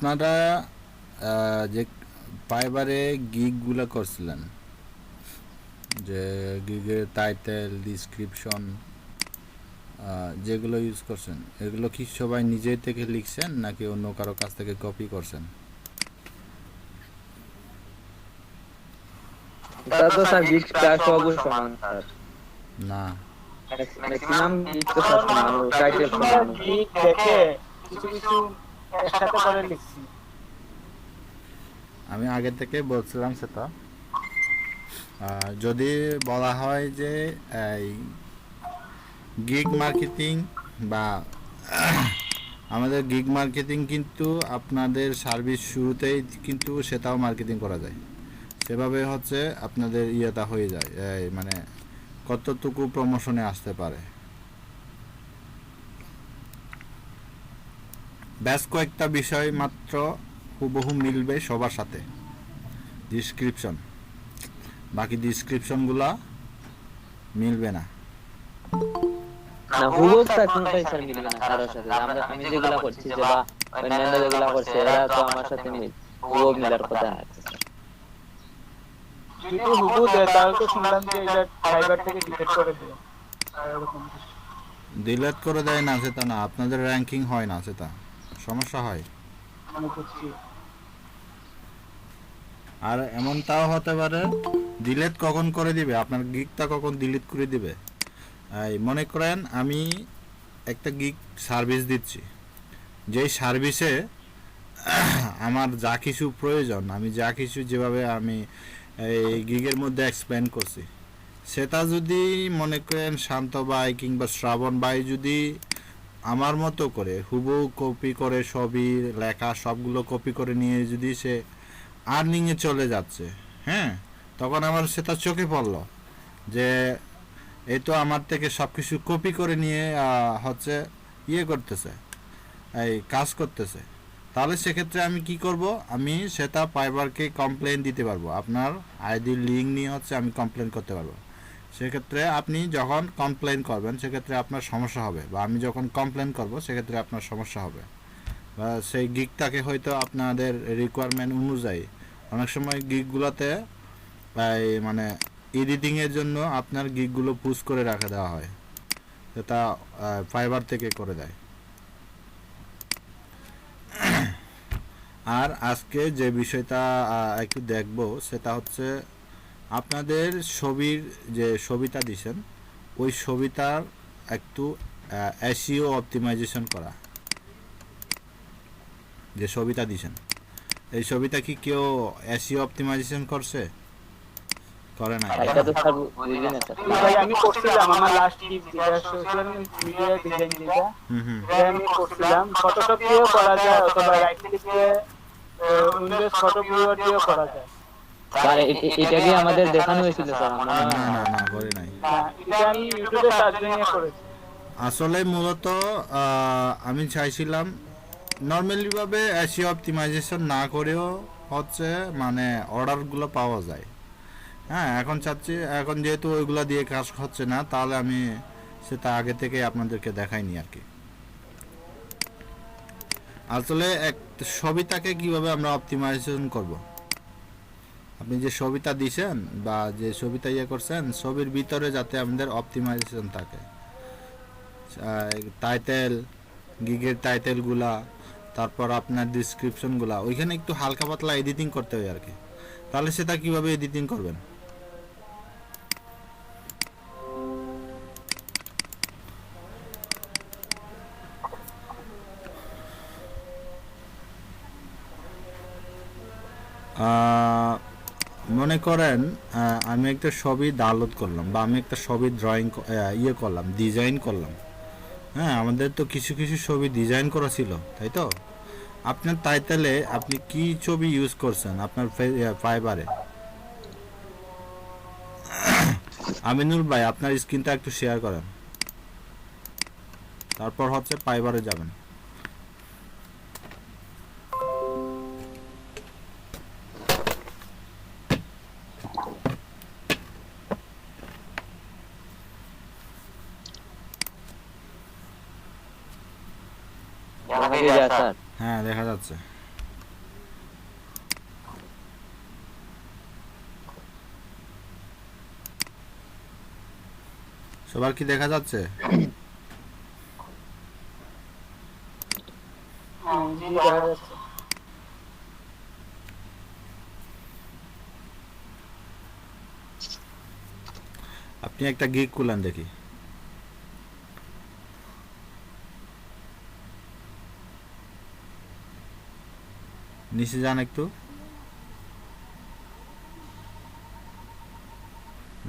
আপনারা যে ফাইবারে গিগগুলো করছিলেন, যে গিগের টাইটেল ডিসক্রিপশন যেগুলো ইউজ করছেন, এগুলো কি সবাই নিজে থেকে লিখছেন নাকি অন্য কারো কাছ থেকে কপি করছেন? এটা তো স্যার গিগ প্রায় সবই সমান স্যার। না, ম্যাক্সিমাম গিগ তো স্যার সমান, টাইটেল সমান। গিগ দেখে কিছু কিছু একসাথে করে লিখছি। আমি আগে থেকে বলছিলাম সেটা। যদি বলা হয় যে এই গিগ মার্কেটিং বা আমাদের গিগ মার্কেটিং, কিন্তু আপনাদের সার্ভিস শুরুতেই কিন্তু সেটাও মার্কেটিং করা যায়। সেভাবে হচ্ছে আপনাদের ইয়েটা হয়ে যায়, মানে কতটুকু প্রমোশনে আসতে পারে। বেশ কয়েকটা বিষয় মাত্র হুবহু মিলবে সবার সাথে, ডিসক্রিপশন। বাকি ডিসক্রিপশনগুলো মিলবে না। না হুবহু স্যার কোনটাই স্যার মিলবে না কারোর সাথে। আমি যেগুলা করছি যে বা অন্যান্য যেগুলা করছে এরা তো আমার সাথে হুবহু মিলার কথা আছে। যদি হুবহু দেয় তাহলে তো শুনলাম যে এটা ফাইবার থেকে ডিলিট করে দেয়, এরকম ডিলেট করে দেয় না সেটা না, আপনাদের র্যাঙ্কিং হয় না, সেটা সমস্যা হয়। আমি বুঝছি। আর এমনটাও হতে পারে ডিলিট কখন করে দিবে, আপনার গিগটা কখন ডিলিট করে দিবে। এই মনে করেন আমি একটা গিগ সার্ভিস দিচ্ছি, যেই সার্ভিসে আমার যা কিছু প্রয়োজন, আমি যা কিছু যেভাবে আমি এই গিগের মধ্যে এক্সপ্লেন করছি, সেটা যদি মনে করেন শান্ত ভাই কিংবা শ্রাবণ ভাই যদি আমার মতো করে হুবহু কপি করে সবই লেখা সবগুলো কপি করে নিয়ে যদি সে আর্নিংয়ে চলে যাচ্ছে, হ্যাঁ, তখন আমার সেটা চোখে পড়লো যে এই তো আমার থেকে সব কিছু কপি করে নিয়ে হচ্ছে ইয়ে করতেছে, এই কাজ করতেছে। তাহলে সেক্ষেত্রে আমি কি করব, আমি সেটা ফাইবারকে কমপ্লেন দিতে পারবো, আপনার আইডির লিঙ্ক নিয়ে হচ্ছে আমি কমপ্লেন করতে পারবো। সেক্ষেত্রে আপনি যখন কমপ্লেন করবেন সেক্ষেত্রে আপনার সমস্যা হবে, বা আমি যখন কমপ্লেন করব সেক্ষেত্রে আপনার সমস্যা হবে, বা সেই গিগটাকে হয়তো আপনাদের রিকোয়ারমেন্ট অনুযায়ী অনেক সময় গিগগুলোতে মানে এডিটিংয়ের জন্য আপনার গিগগুলো পুশ করে রাখা দেওয়া হয়, সেটা ফাইবার থেকে করে দেয়। আর আজকে যে বিষয়টা একটু দেখব সেটা হচ্ছে আপনাদের ছবির যে ছবিটা দিছেন, ওই ছবিটার একটু এসইও অপটিমাইজেশন করা। যে ছবিটা দিছেন এই ছবিটা কি কেউ এসইও অপটিমাইজেশন করছে? করে না? এটা তো স্যার বুঝি না স্যার। ভাই আমি করছিলাম আমার লাস্ট গিগ যেটা সোশ্যাল মিডিয়া ডিজাইন যেটা, এটা আমি করছিলাম। ফটোশপ দিয়েও করা যায় অথবা রাইট ক্লিক দিয়ে উইন্ডোজ ফটো ভিউয়ার দিয়েও করা যায়। স্যার এটা কি আমাদের দেখানো হয়েছিল স্যার? না না না, করে নাই। না, এটা আমি ইউটিউবে সার্চ দিয়ে করেছি। আসলে মূলত আমি চাইছিলাম নর্মালিভাবে এসইও অপটিমাইজেশন না করেও হচ্ছে মানে অর্ডারগুলো পাওয়া যায়। হ্যাঁ, এখন চাচ্ছি, এখন যেহেতু ওইগুলো দিয়ে কাজ হচ্ছে না, তাহলে আমি সেটা আগে থেকে আপনাদেরকে দেখাইনি আর কি। আসলে এক ছবিটাকে কিভাবে আমরা অপটিমাইজেশন করব, আপনি যে ছবিটা দিছেন বা যে ছবিটা ইয়ে করছেন, ছবির ভিতরে যাতে আমাদের অপটিমাইজেশন থাকে, টাইটেল, গিগের টাইটেলগুলা, তারপর আপনার ডিসক্রিপশনগুলা, ওইখানে একটু হালকা পাতলা এডিটিং করতে হয় আর কি। তাহলে সেটা কিভাবে এডিটিং করবেন? মনে করেন আমি একটা ছবি ডাউনলোড করলাম বা আমি একটা ছবি ড্রয়িং ইয়ে করলাম, ডিজাইন করলাম। হ্যাঁ, আমাদের তো কিছু কিছু ছবি ডিজাইন করা ছিল, তাই তো? আপনার টাইটেলে আপনি কি ছবি ইউজ করছেন আপনার ফাইবারে? আমিনুল ভাই, আপনার স্ক্রিনটা একটু শেয়ার করেন, তারপর হচ্ছে ফাইবারে যাবেন। দেখা যায় স্যার। হ্যাঁ, দেখা যাচ্ছে। সবার কি দেখা যাচ্ছে? জি দেখা যাচ্ছে। আপনি একটা গিগ খুলেন দেখি। নিচে যান একটু।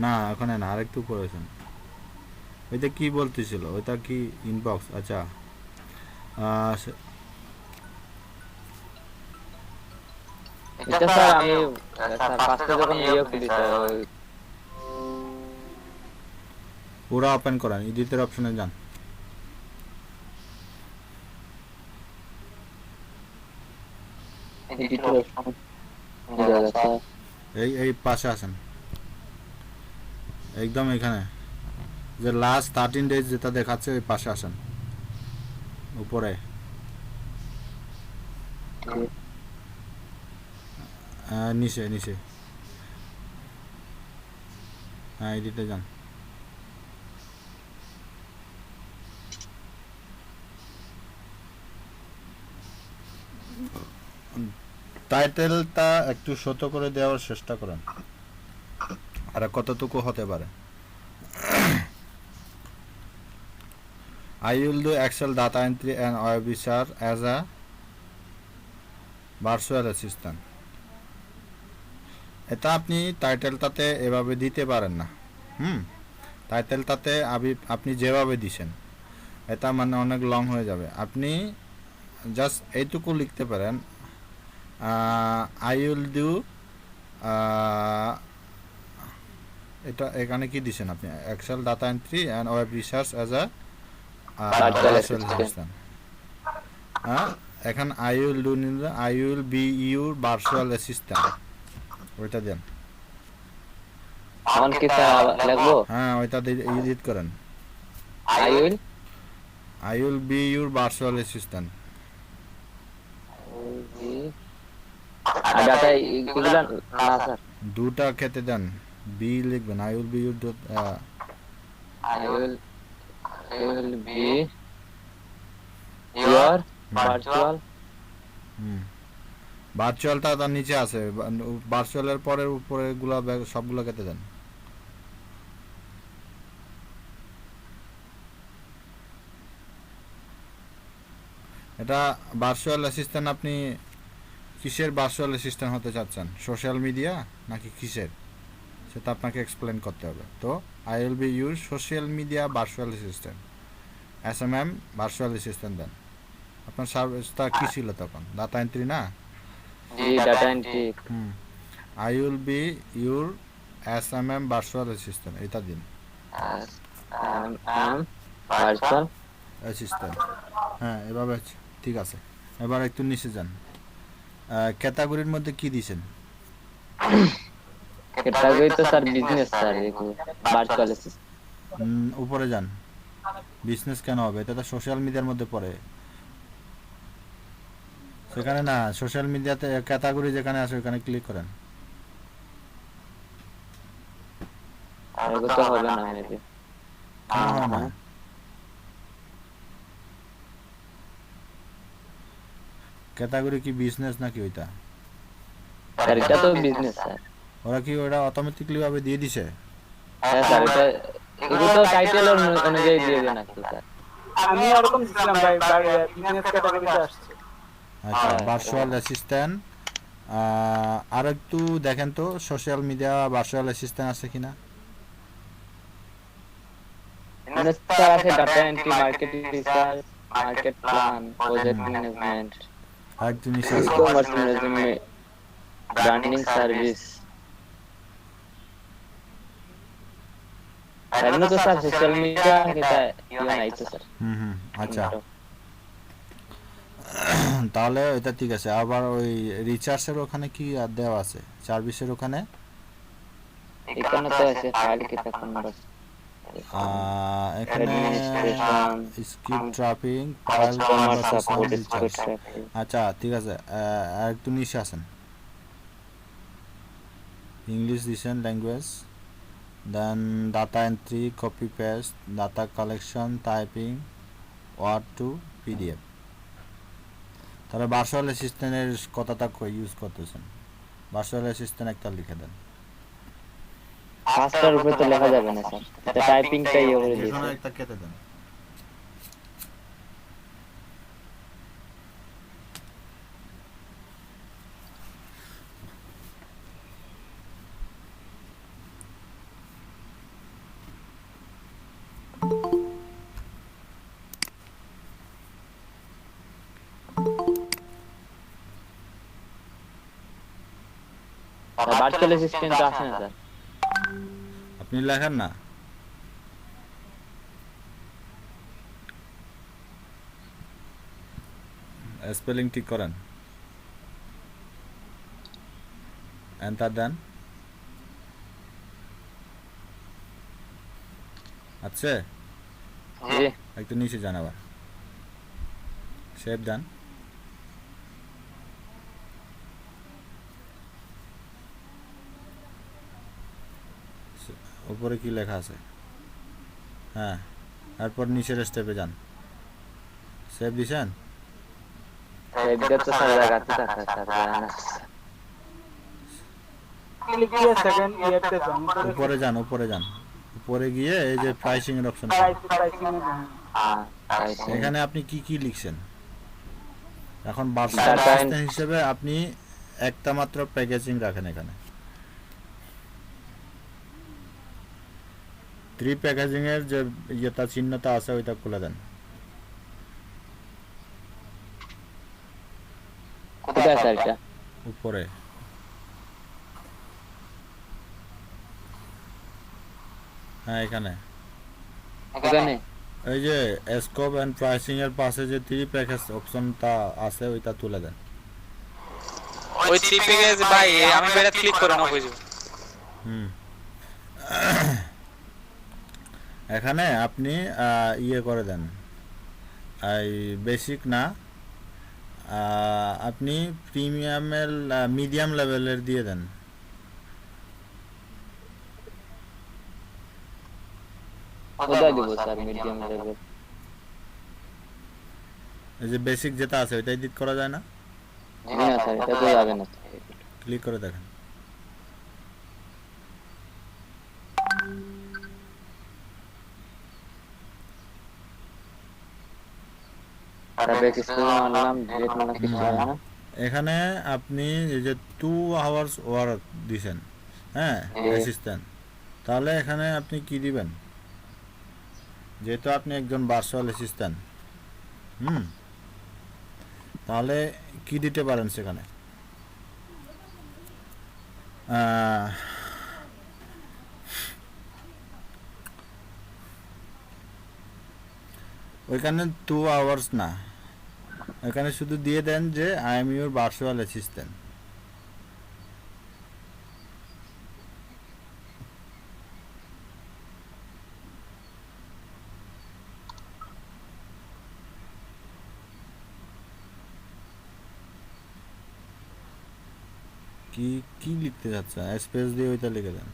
না ওখানে না, আরেকটু করেছেন। ওইটা কি বলতেছিল? ওইটা কি ইনবক্স? আচ্ছা, এটা স্যার আমি স্যার ফার্স্টে যখন ইয়ে খুলি স্যার ওই পুরা ওপেন করেন, এডিটের অপশনে যান। এডিটর অপশন স্যার এই এই পাশে আসেন, একদম এখানে যে লাস্ট 13 ডেজ যেটা দেখাচ্ছে ওই পাশে আসেন, উপরে। নিচে নিচে, হ্যাঁ এডিটে যান। টাইটেলটা একটু ছোট করে দেওয়ার চেষ্টা করেন, আর কতটুকু হতে পারে। I will do Excel data entry and web research as a virtual assistant. এটা আপনি টাইটেলটাতে এভাবে দিতে পারেন না। টাইটেলটাতে আপনি যেভাবে দিছেন এটা মানে অনেক লং হয়ে যাবে। আপনি জাস্ট এইটুকু লিখতে পারেন, আই উইল ডু, এটা এখানে কি দিছেন আপনি? Excel data entry and web research as a virtual assistant. হ্যাঁ, এখন আই উইল ডু নিলে I will be your virtual assistant, ওইটা দেন। এখন কি স্যার লিখবো? হ্যাঁ, ওইটা এডিট করেন। I I will will be your virtual assistant. আর ডাটা এগুলা না স্যার দুটা খেতে দেন, বি লিখবেন। I will be your I will be your virtual ভার্চুয়ালটা তার নিচে আছে, ভার্চুয়ালের পরের উপরে গুলা সবগুলো কেটে দেন। এটা ভার্চুয়াল অ্যাসিস্ট্যান্ট, আপনি কিসের ভার্চুয়াল অ্যাসিস্ট্যান্ট হতে চাচ্ছেন? সোশ্যাল মিডিয়া নাকি কিসের, সেটা আপনাকে এক্সপ্লেন করতে হবে। তো I will be your social media virtual assistant, SMM virtual assistant দেন। আপনার সার্ভিসটা কী ছিল তখন? ডাটা এন্ট্রি না? জি data entry I will be your SMM virtual assistant, এটা দিন। ভার্চুয়াল অ্যাসিস্ট্যান্ট, হ্যাঁ এভাবে ঠিক আছে। এবার একটু নিচে যান, ক্যাটাগরির মধ্যে কি দিয়েছেন? ক্যাটাগরি তো স্যার বিজনেস স্যার এগুলো ভার্চুয়াল অ্যাসিস্ট্যান্ট। উপরে যান। বিজনেস কেন হবে? এটা তো সোশ্যাল মিডিয়ার মধ্যে পড়ে। সেখানে না, সোশ্যাল মিডিয়াতে ক্যাটাগরি যেখানে আছে ওখানে ক্লিক করেন। এগুলো তো হবে না মেবি। হয় না, ক্যাটাগরি কি বিজনেস নাকি ওইটা? স্যার এটা তো বিজনেস স্যার। ওরা কি ওটা অটোমেটিকলি ভাবে দিয়ে দিছে? হ্যাঁ স্যার এটা এগুলো তো টাইটেল অনুযায়ী দিয়ে দেন নাকি স্যার? আমি এরকম দিছিলাম ভাই, বিজনেস ক্যাটাগরিতে আসছে। আচ্ছা, ভার্চুয়াল অ্যাসিস্ট্যান্ট। আর একটু দেখেন তো সোশ্যাল মিডিয়া ভার্চুয়াল অ্যাসিস্ট্যান্ট আছে কিনা। স্যার আছে data entry, market research, market plan, project management, আরেকটু নিচে আছে ই-কমার্স ম্যানেজমেন্ট, ব্র্যান্ডিং সার্ভিস। এগুলো তো স্যার সোশ্যাল মিডিয়া এটা ইয়ে নাই তো স্যার। আচ্ছা, তাহলে এটা ঠিক আছে। আবার ওই রিচার্জের ওখানে কি আর দেওয়া আছে? সার্ভিসের ওখানে এখানে তো আছে ফাইল কেটে কনভার্ট, এখানে administration, skip trapping, file customer support, recharge. Store. আচ্ছা ঠিক আছে, আর একটু নিচে আসেন। ইংলিশ দিছেন, ল্যাঙ্গুয়েজ দেন data entry, copy paste, data collection, typing, word to PDF. তাহলে ভার্চুয়াল অ্যাসিস্ট্যান্টের কথাটা ইউজ করতেছেন, ভার্চুয়াল অ্যাসিস্ট্যান্ট একটা লিখে দেন। পাঁচটার উপরে তো লেখা যাবে না স্যার, এটা টাইপিংটা ইয়ে করে যেকোনো দিয়েছে। একটা কেটে দেন। ভার্চুয়াল অ্যাসিস্ট্যান্ট তো আসে না স্যার। আপনি লেখেন না, স্পেলিং ঠিক করেন, এন্টার দেন। আচ্ছা, জি একটু নিচে যান, আবার সেভ দেন। উপরে কি লেখা আছে? হ্যাঁ, তারপর নিচের স্টেপে যান। সেভ দিছেন? সেভটা তো স্যার লাগাতে থাকে স্যার, জানেন না। ক্লিক দিয়ে সেকেন্ড ইয়ারতে যান, উপরে যান, উপরে যান, উপরে গিয়ে এই যে প্রাইসিং এর অপশন, প্রাইসিং এ যান। pricing। এখানে আপনি কি কি লিখছেন? এখন ভার্চুয়াল Data অ্যাসিস্ট্যান্ট হিসেবে আপনি একটা মাত্র প্যাকেজিং রাখেন এখানে। 3 প্যাকেজিং এর যে ইয়েটা চিহ্নটা আছে ওইটা খুলে দেন। কোথায় স্যার এটা? উপরে, হ্যাঁ এখানে, এখানে এই যে স্কোপ এন্ড প্রাইসিং এর পাশে যে 3 প্যাকেজ অপশনটা আছে ওইটা তুলে দেন। ওই 3 প্যাকেজ ভাই আমি বেটা ক্লিক করে না বুঝো। হুম, এখানে আপনি ইয়ে করে দেন, এই বেসিক না, আপনি প্রিমিয়ামের মিডিয়াম লেভেলের দিয়ে দেন। কোথায় দিব স্যার মিডিয়াম লেভেল? এই যে বেসিক যেটা আছে ওইটা এডিট করা যায় না? না স্যার, এটা তো যাবে না। ক্লিক করে দেখেন। তারপরে কিছু মানলাম, ডিলিট মানে কিছু হয় না। এখানে আপনি এই যে 2 আওয়ার্স ওয়ার্ক দিছেন, হ্যাঁ অ্যাসিস্ট্যান্ট, তাহলে এখানে আপনি কি দিবেন? যেহেতু আপনি একজন ভার্চুয়াল অ্যাসিস্ট্যান্ট, তাহলে কি দিতে পারেন সেখানে? ওইখানে 2 আওয়ার্স না, এখানে শুধু দিয়ে দেন যে I am your virtual assistant. কি কি লিখতে যাচ্ছে? স্পেস দিয়ে ওইটা লিখে দেন।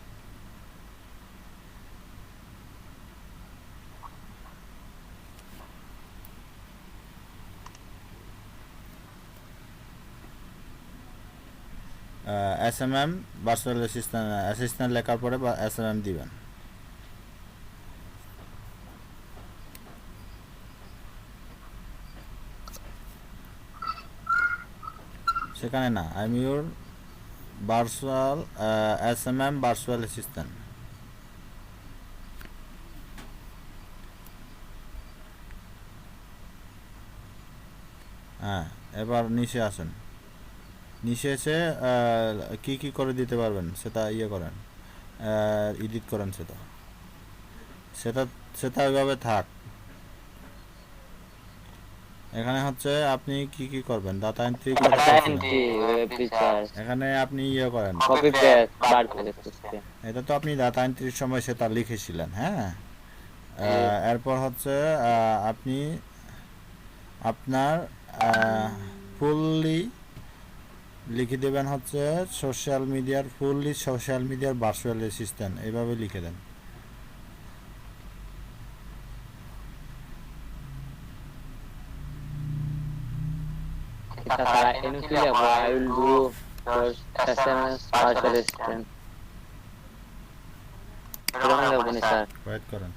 SMM ভার্চুয়াল অ্যাসিস্ট্যান্ট লেখার পরে SMM দিবেন। সেখানে না, I am your virtual SMM virtual assistant. হ্যাঁ, এবার নিচে আসেন। নিচে এসে কি কি করে দিতে পারবেন সেটা ইয়ে করেন, এডিট করেন। সেটা সেটা সেটা ওইভাবে থাক। এখানে হচ্ছে আপনি কি কি করবেন, ডাটা এন্ট্রি করে ডাটা এন্ট্রি, ওয়েব রিসার্চ, এখানে আপনি ইয়ে করেন, কপি পেস্ট, ভার্চুয়াল সিস্টেম। এটা তো আপনি ডাটা এন্ট্রির সময় সেটা লিখেছিলেন। হ্যাঁ, এরপর হচ্ছে আপনি আপনার ফুললি লিখে দেবেন হচ্ছে সোশ্যাল মিডিয়ার ফুললি সোশ্যাল মিডিয়ার ভার্চুয়াল অ্যাসিস্ট্যান্ট এইভাবে লিখে দেন। এটা তারা NC Livo I will do SMS virtual assistant এরকম লেবো নি স্যার। ওয়েট করেন।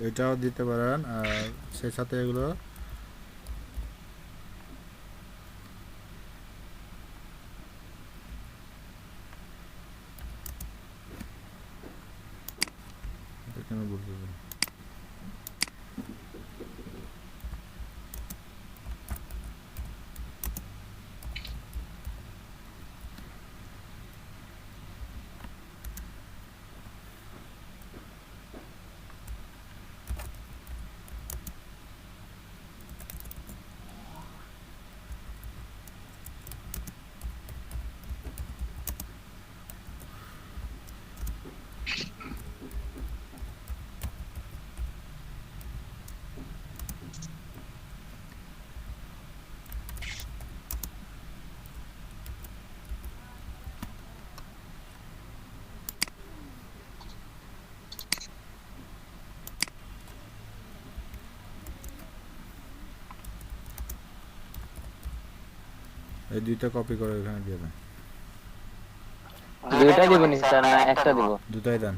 এটাও দিতে পারেন, আর সেই সাথে এগুলো কেন বলতে পারি। এই দুইটা কপি করে এখানে দিয়ে দেন। দুইটা দিব নি স্যার না একটা দিব? দুটাই দেন।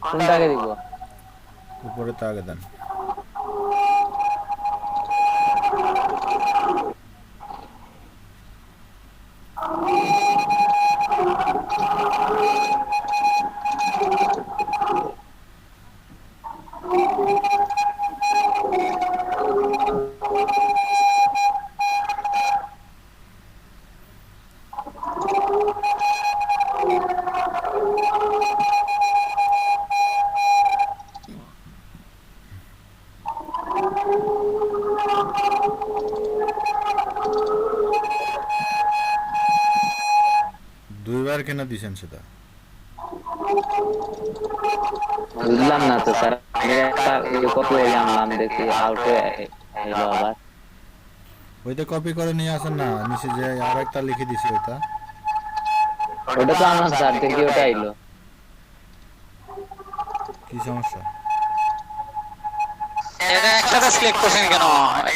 কোনটাকে দিব? উপরে তা আগে দেন। দুইবার কেন দিছেন সেটা? বুঝলাম না তো স্যার, আমি একটা কপি হয়ে আনলাম দেখি আউটে এলো আবার। ওইটা কপি করে নিয়ে আসেন না, নিচে যে আর একটা লিখে দিছি ওইটা। ওটা তো আনলাম স্যার, দেখি ওটা আইলো। কি সমস্যা? এটা একসাথে সিলেক্ট করছেন কেন?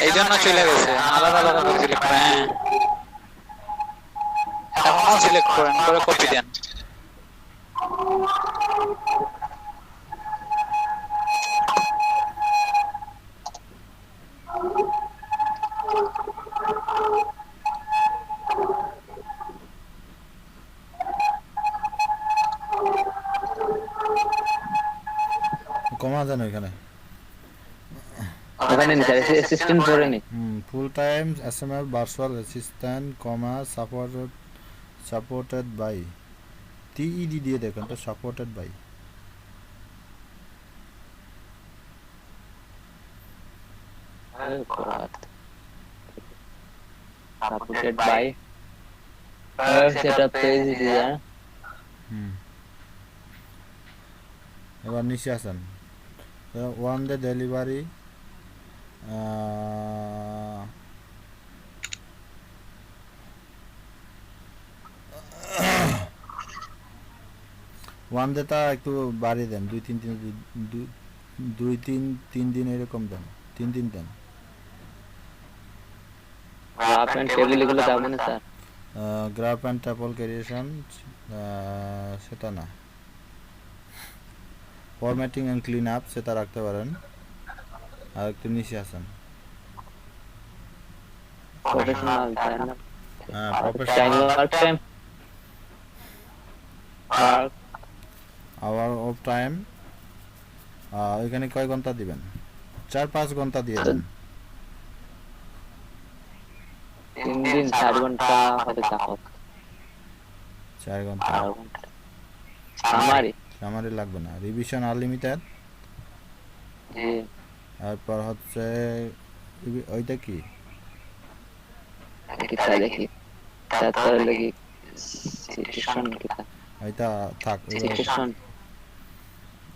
এই জন্য চলে গেছে, আলাদা আলাদা করে সিলেক্ট করেন। হ্যাঁ, এখনো সিলেক্ট করেন, করে কপি দেন। কমা দেন ওইখানে। ওখানে নি স্যার, অ্যাসিস্ট্যান্ট পরে নি। Full time SMS virtual assistant comma supported by টিইডি দিয়ে দেখুন তো, supported by. Supported by setup page design. এবার নিচে আসেন, one day delivery, 1 day টা একটু বাড়িয়ে দেন, 2-3 দিন এরকম দেন, 3 দিন দেন। গ্রাফ এন্ড টেবিল এগুলো যাবে না স্যার? গ্রাফ অ্যান্ড ট্যাপল ক্রিয়েশন সেটা না, ফরম্যাটিং অ্যান্ড ক্লিন আপ সেটা রাখতে পারেন। আর একটু নিচে আসেন। প্রফেশনাল তাই না? হ্যাঁ, time professional work time work hour of time, এখানে কয় ঘন্টা দিবেন? 4-5 ঘন্টা দিয়ে দেন। 3 দিন 4 ঘন্টা হতে থাকো। 4 ঘন্টা 12 ঘন্টা আমারই আমারই লাগবে না। Revision unlimited. জি তারপর হচ্ছে ওইটা কি? কিতা দেখি তারপরে লাগি সিচুয়েশন কিতা ওইটা থাক, সিচুয়েশন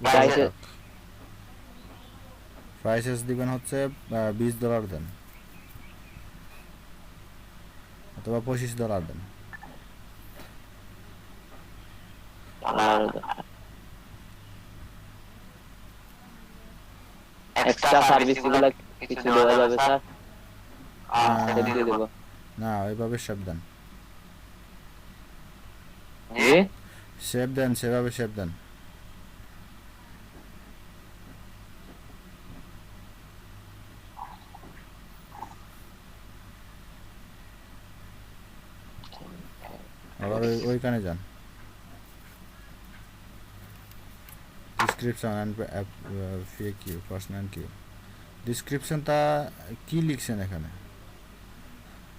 প্রাইস প্রাইসেস দিবেন হচ্ছে $20 দেন, অথবা $25 দেন। এক্সট্রা সার্ভিস গুলো কিছু দেওয়া যাবে স্যার? সেটা দিয়ে দেব। না, ওইভাবে শেপ দেন, জি শেপ দেন, সেভাবে শেপ দেন। আবার ওইখানে যান, description and Q personal Q. ডিসক্রিপশনটা কি লিখছেন এখানে?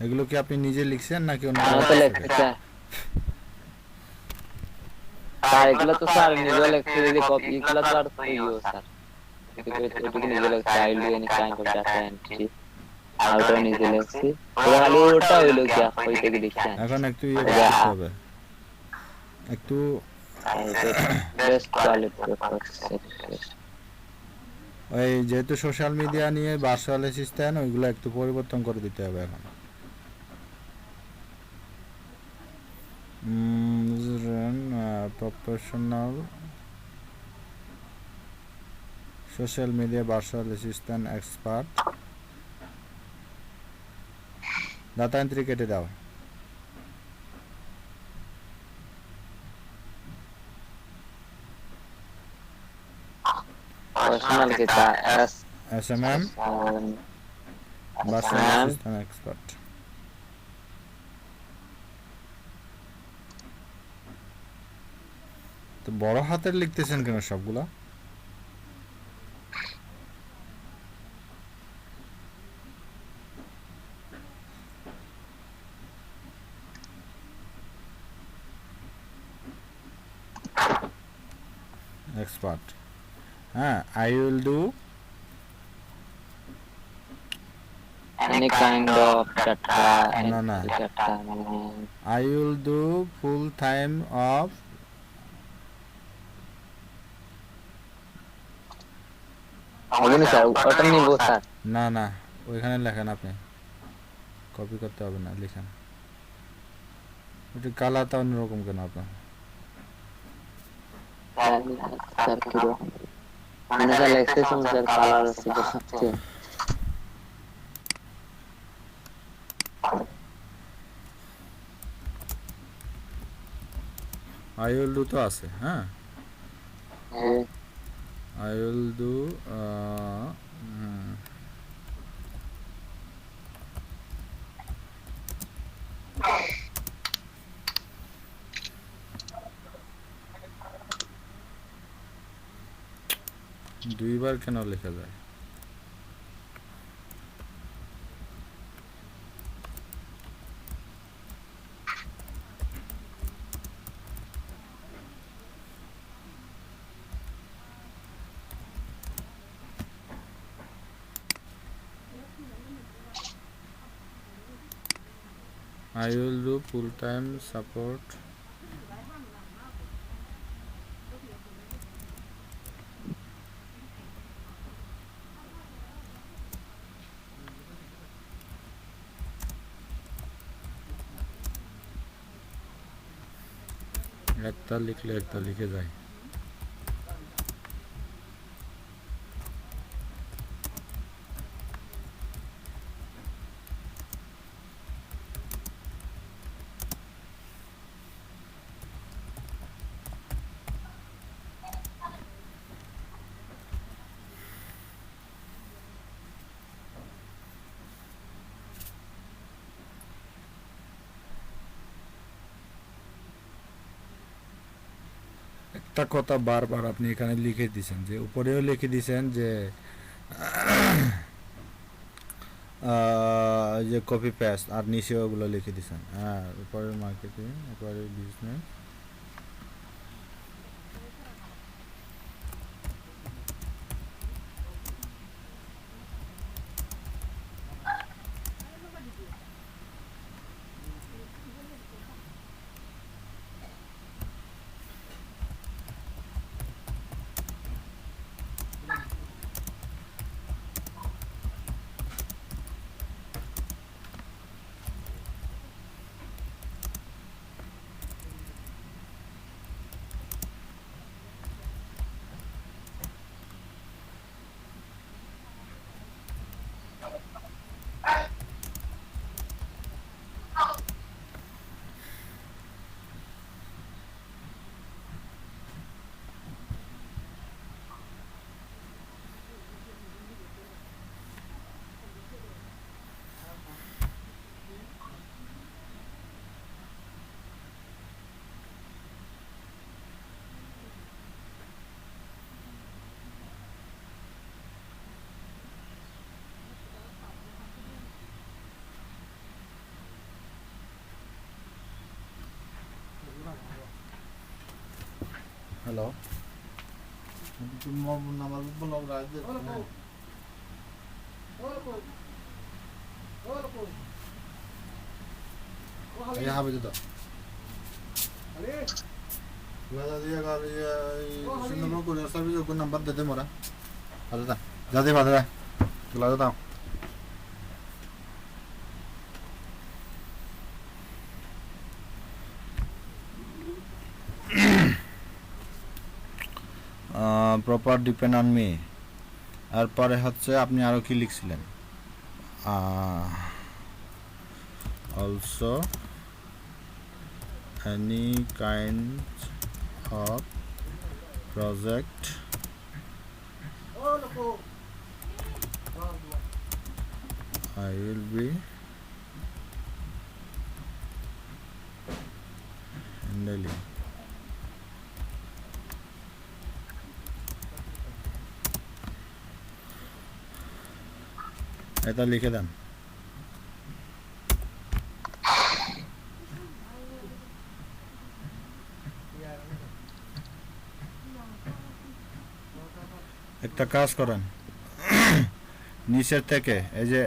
এগুলো কি আপনি নিজে লিখছেন নাকি অন্য আমি তো লিখছি স্যার। স্যার এগুলো তো স্যার নিজে লিখছি, যদি কপি এগুলো তো আর ইও স্যার এটুকু নিজে লিখছি। I will any kind of data entry আর ওটা নিজে লিখছি। খালি ওটা হইলো কি ওই থেকে লিখছি। এখন একটু ইয়ে করতে হবে, একটু বেস্ট কোয়ালিটি ওই যেহেতু সোশ্যাল মিডিয়া নিয়ে ভার্চুয়াল অ্যাসিস্ট্যান্ট, ওইগুলো একটু পরিবর্তন করে দিতে হবে এখন। Professional social media virtual assistant expert, data entry কেটে দাও। প্রফেশনাল কিতা SMM ভার্চুয়াল অ্যাসিস্ট্যান্ট এক্সপার্ট। তো বড় হাতের লিখতেছেন কেন সবগুলা? এক্সপার্ট, হ্যাঁ। I will do any kind of data No, no. data I will do full time of হবে না স্যার, ওটা নিব স্যার। না না, ওইখানে লেখেন, আপনি কপি করতে হবে না, লিখেন। ওটা কালারটা অন্যরকম কেন আপনার? স্যার কি রকম মানে স্যার লিখতেছেন স্যার, কালার আছে দেখতে। আই উইল ডু তো আছে, হ্যাঁ। আই উইল ডু দুইবার কেন লেখা যায়? I will do full-time support একটা লিখলে একটা লিখে যায়। একটা কথা বারবার আপনি এখানে লিখে দিয়েছেন, যে উপরেও লিখে দিয়েছেন যে যে কপি পেস্ট, আর নিচেও ওগুলো লিখে দিয়েছেন। হ্যাঁ, উপরের মার্কেটিং, উপরের বিজনেস। হ্যালো, নামাজ বলো রাজে ये हाँ भेज दो। अरे बता दिया कर ये सिंगल को जैसा भी जो नंबर दे दे मोरा। बता दा जाते बता दा चला देता हूँ। Proper depend on me. এরপরে হচ্ছে আপনি আরও কি লিখছিলেন? Also any kind of project I will be handling. এটা লিখে দেন। একটা কাজ করেন, নিচের থেকে এই যে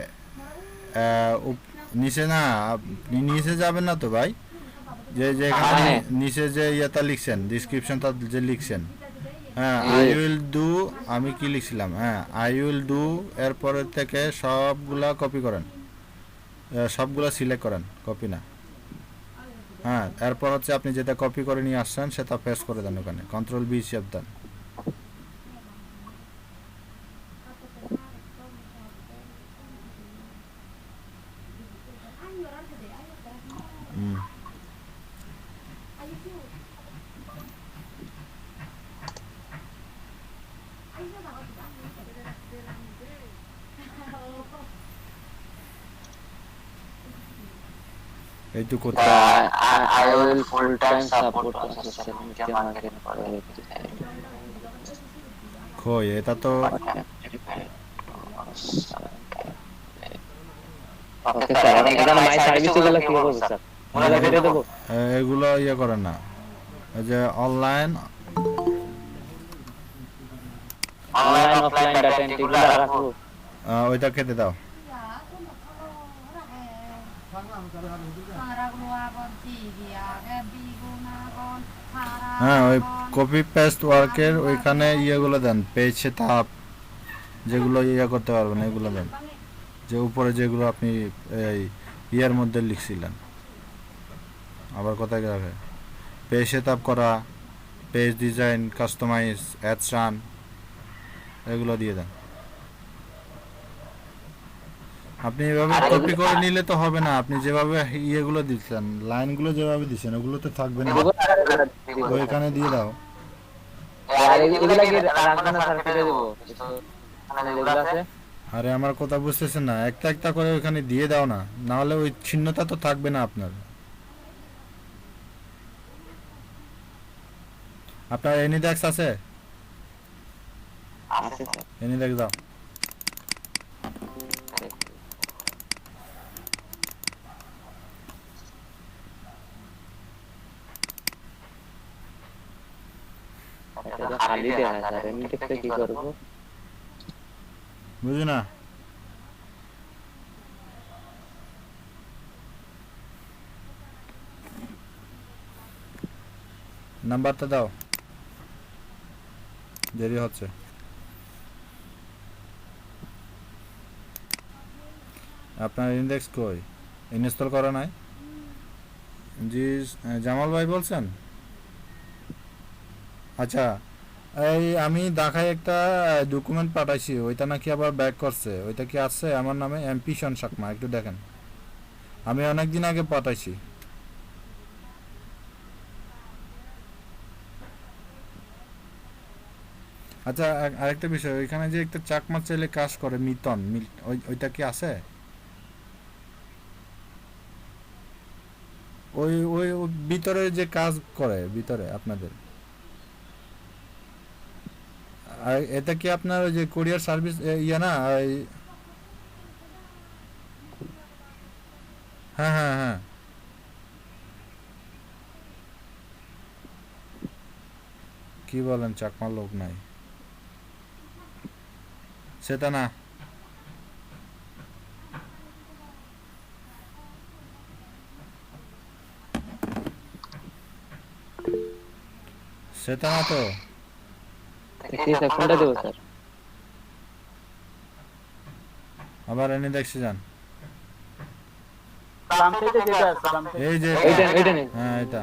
নিচে না, আপনি নিচে যাবেন না তো ভাই, যে এখানে নিচে যে ইয়েটা লিখছেন, ডিসক্রিপশনটা যে লিখছেন, হ্যাঁ আই উইল ডু, আমি কি লিখছিলাম, হ্যাঁ আই উইল ডু, এরপরের থেকে সবগুলা কপি করেন, সবগুলা সিলেক্ট করেন, কপি না। হ্যাঁ, এরপর হচ্ছে আপনি যেটা কপি করে নিয়ে আসছেন সেটা পেস্ট করে দেন ওখানে, কন্ট্রোল বি চেপ দেন। এইটুকু I will full time support social media marketing for কই, এটা তো ওকে স্যার, এখন এখানে মাই সার্ভিস গুলো কি করব স্যার? ওগুলো কেটে দেব? এগুলো ইয়ে করেন না, এই যে অনলাইন অফলাইন ডাটা এন্ট্রি গুলো রাখবো, ওইটা কেটে দাও। হ্যাঁ, ওই কপি পেস্ট ওয়ার্কের ওইখানে ইয়েগুলো দেন, পেজ সেটআপ যেগুলো ইয়ে করতে পারবেন এগুলো দেন, যে উপরে যেগুলো আপনি এই ইয়ের মধ্যে লিখছিলেন। আবার কোথায় গেছে? পেজ সেট আপ করা, page design, customize, ads run, এগুলো দিয়ে দেন। আপনি এভাবে আর কপি এগুলো- করে নিলে তো হবে না, আপনি যেভাবে ইয়েগুলো দিচ্ছেন, লাইনগুলো যেভাবে দিচ্ছেন ওগুলো তো থাকবে না, দিব স্যার, দিব স্যার। ওইখানে দিয়ে দাও। আর এগুলা কি রাখবেন না স্যার, কেটে দেবো কিছু মানে যেগুলো আছে? আরে আমার কথা বুঝতেছেন না, একটা একটা করে ওইখানে দিয়ে দাও না, না হলে ওই চিহ্নটা তো থাকবে না আপনার। আপনার এনিডেক্স আছে? আছে স্যার। এনিডেক্স দাও। এটা তো খালি দেওয়া স্যার, এমনি দেখতে কি করবো? বুঝি না। নাম্বারটা দাও, দেরি হচ্ছে। আপনার ইন্ডেক্স কই? ইনস্টল করা নাই? জি, জামাল ভাই বলছেন? আচ্ছা, এই আমি ঢাকায় একটা ডকুমেন্ট পাঠাইছি, ওইটা নাকি আবার ব্যাক করছে, ওইটা কি আছে আমার নামে? এমপি শন সাকমা, একটু দেখেন। আমি অনেক দিন আগে পাঠাইছি। আচ্ছা, আরেকটা বিষয়, ওইখানে যে একটা চাকমা ছেলে কাজ করে, মিতন, ওইটা কি আছে? ওই ভিতরে যে কাজ করে ভিতরে আপনাদের, আর এটা কি আপনার ওই যে কুরিয়ার সার্ভিস ইয়ে না? হ্যাঁ হ্যাঁ হ্যাঁ। কি বলেন, চাকমা লোক নাই? সেটা না, সেটা না তো। কি স্যার, কোনটা দেবো স্যার? আবার এনে দেখছি যান। বাম সাইডে যেটা আছে, বাম সাইডে। এই যে এইটা এইটা নেই। হ্যাঁ, এটা।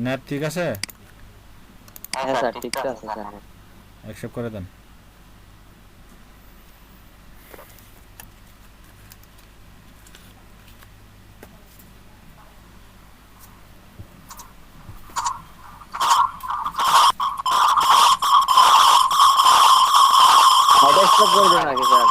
নেট ঠিক আছে? হ্যাঁ স্যার, ঠিক তো আছে স্যার। অ্যাকসেপ্ট করে দেন। এটা স্টপ করে দেবো নাকি স্যার?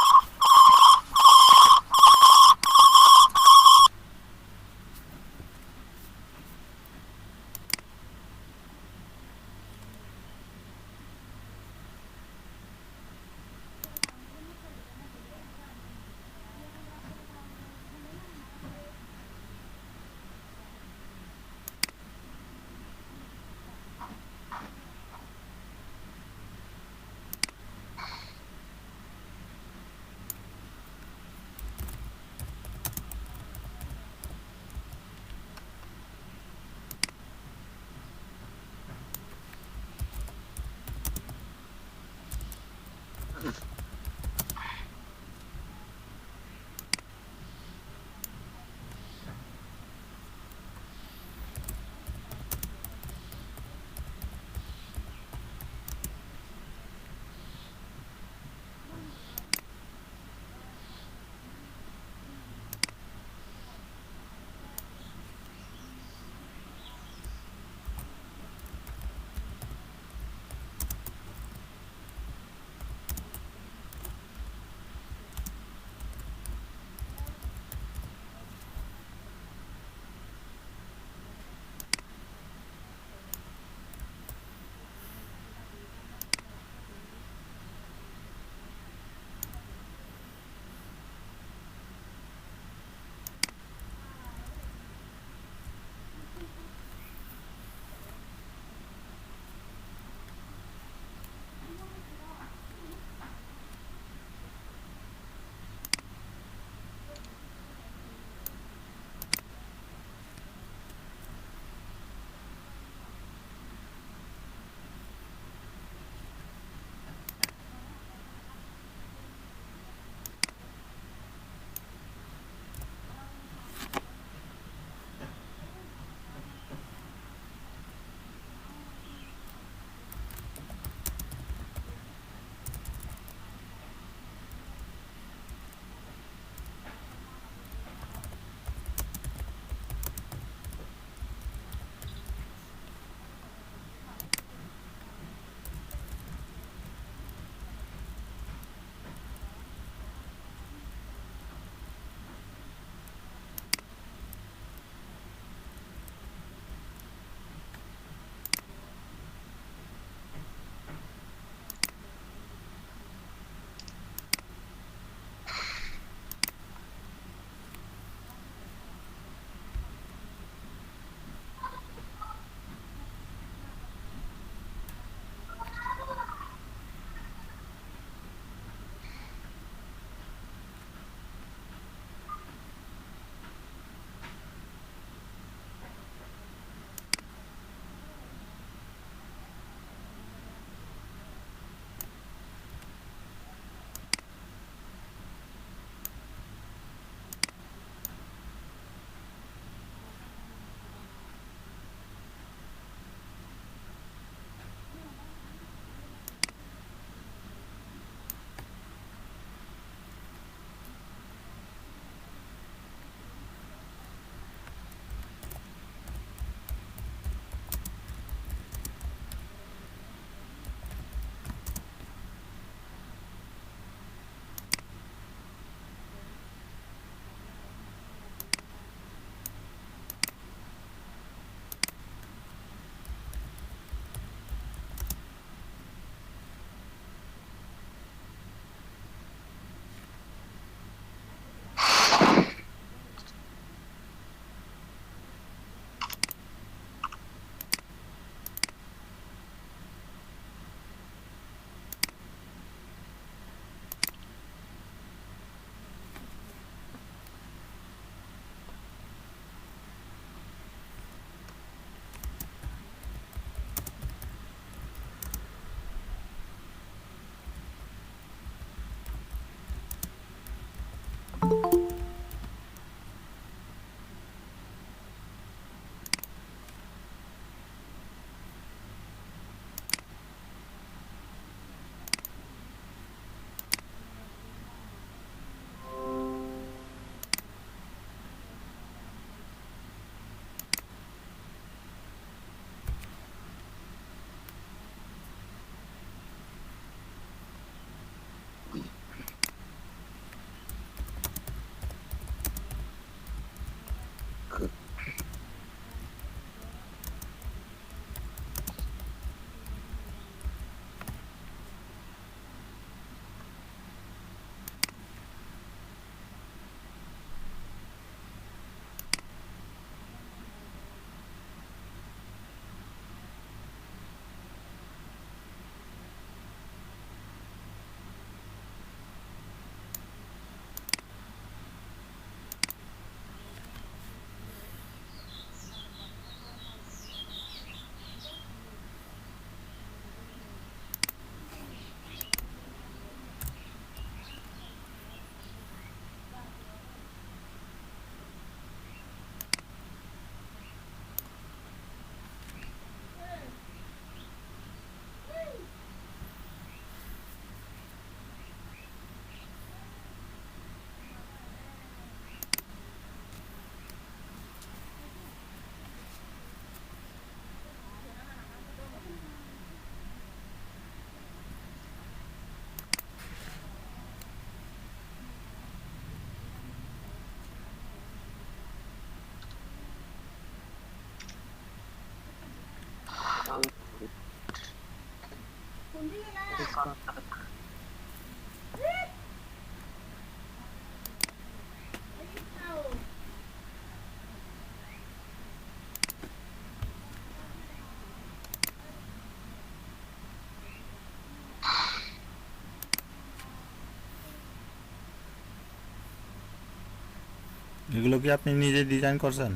এগুলো কি আপনি নিজে ডিজাইন করছেন?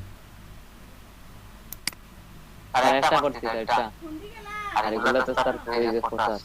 আর একটা করছি স্যার এটা, আর এগুলো তো স্যার এই যে প্রচার।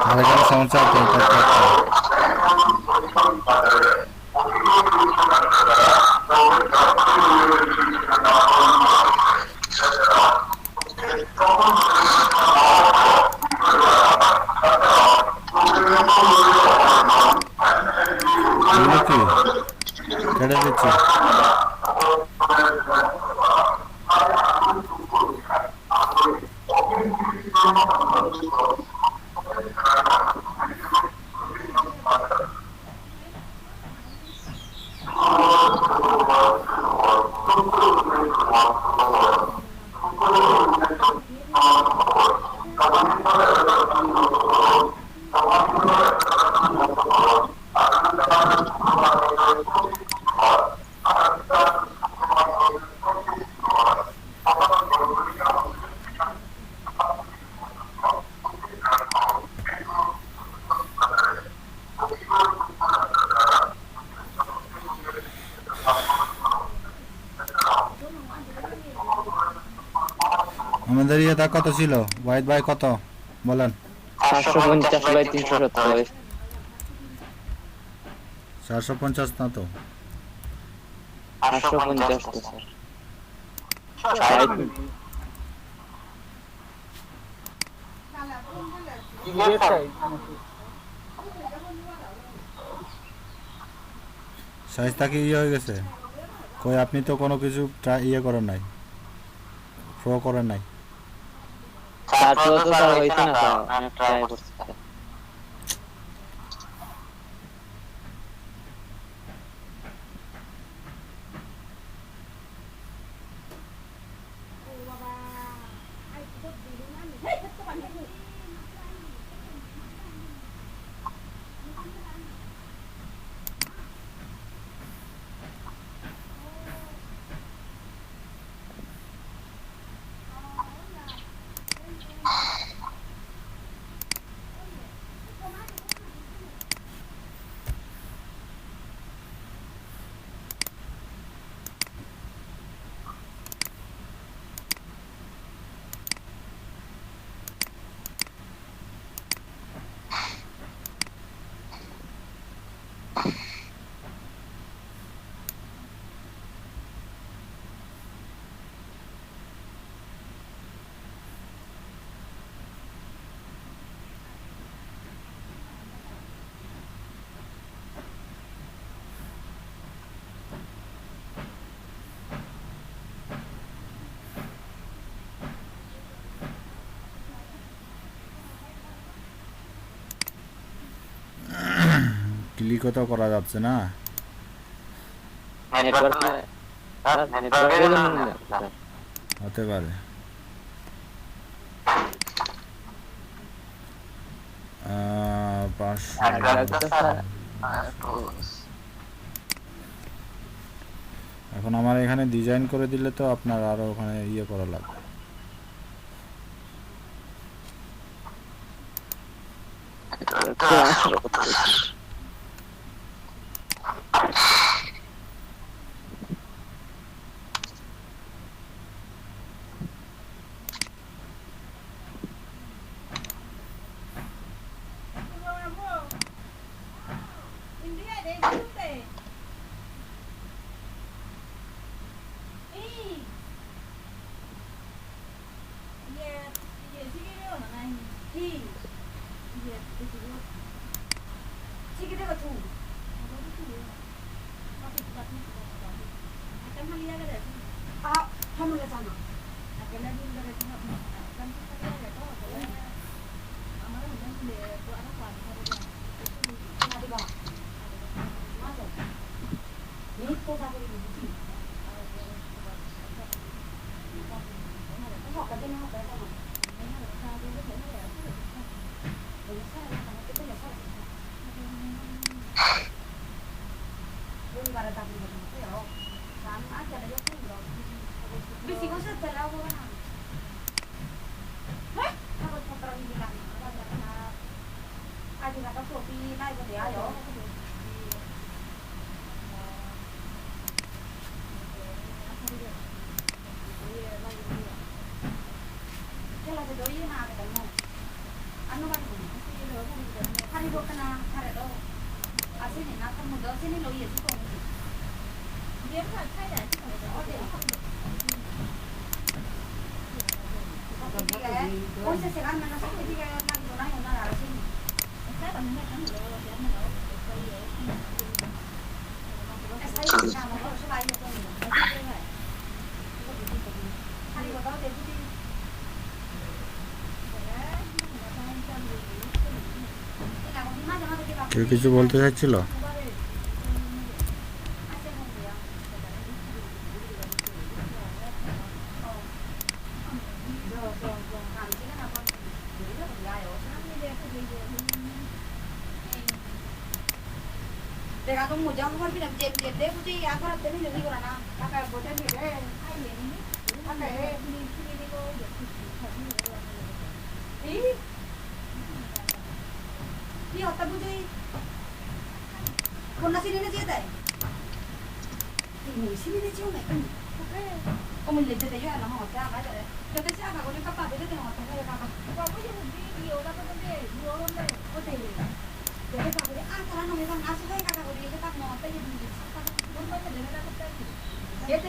আর এখানে সমস্যা আছে এগুলো কি কেটে দিচ্ছি। আমাদের ইয়েটা কত ছিল ওয়াহিদ ভাই, কত বলেন? 750/370। 450 না তো, 850 তো স্যার। ডিলেট সাইজ সাইজটা কি ইয়ে হয়ে গেছে? কই আপনি তো কোনো কিছু ইয়ে করেন নাই, প্রো করেন নাই। তারপরে তো স্যার হইছে না স্যার, অনেক ট্রাই করছি স্যার। ক্লিকও তো করা যাচ্ছে না। নেটওয়ার্ক স্যার নেটওয়ার্কের জন্য না স্যার হতে পারে। এখন আমার এখানে ডিজাইন করে দিলে তো আপনার আরো ওখানে ইয়ে করা লাগবে। কেউ কিছু বলতে চাচ্ছিল? 내가 너무 장관이랑 잼잼 내부지 아까라 때문에 이거라나 아까 보자니 왜 아까 이 어떤 부지 혼나 시리는 지다 이 시리는 지오네 어머 이제 때 요야 나 하고 자 가자 저때 자 가고 좀 깜빡 되게 되는 것 같아 내가 가 와 무슨 이 오다 보는데 누워온데 어때 내가 가고 아 사람 놈이 상 아시 해 가고 우리 이게 딱 뭐 때리는 게 뭔 말이야 내가 딱 때리 얘들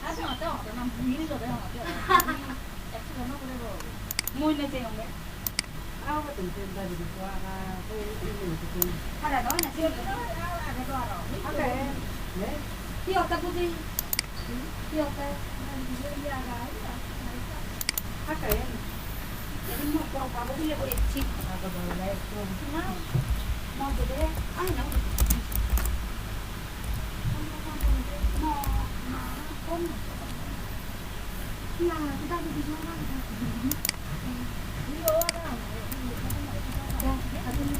아시 어때 난 미는 거 내가 어때 액션 너 그래도 뭐 있네 제 형네 아우가 좀 된다니 좋아가 하나 너는 지금 안 해도 알아 그래 네 뛰었다 보지 뛰었다 이야가 아까 얘는 뭐 바보 빌려 버렸지 아까 너네 좀 뭐 그래 아니 나 야, 그다음에 이 좋아하는 거. 이거 하나. 야, 가지고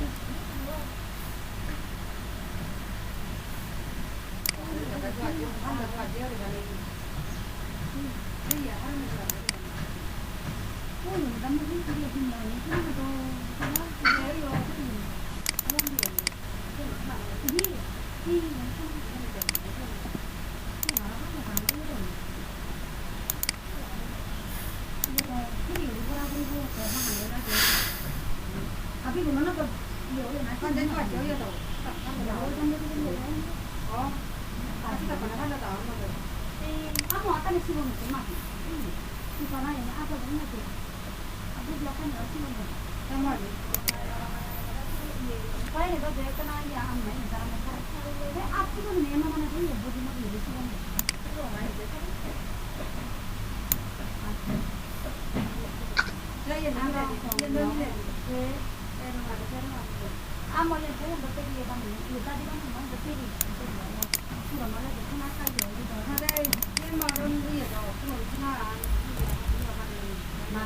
Amo le pongo batería también. Y está digamos más batería. Su mamá le dice una calle. Ada cái mà run đi rồi, cái mà chúng nó mà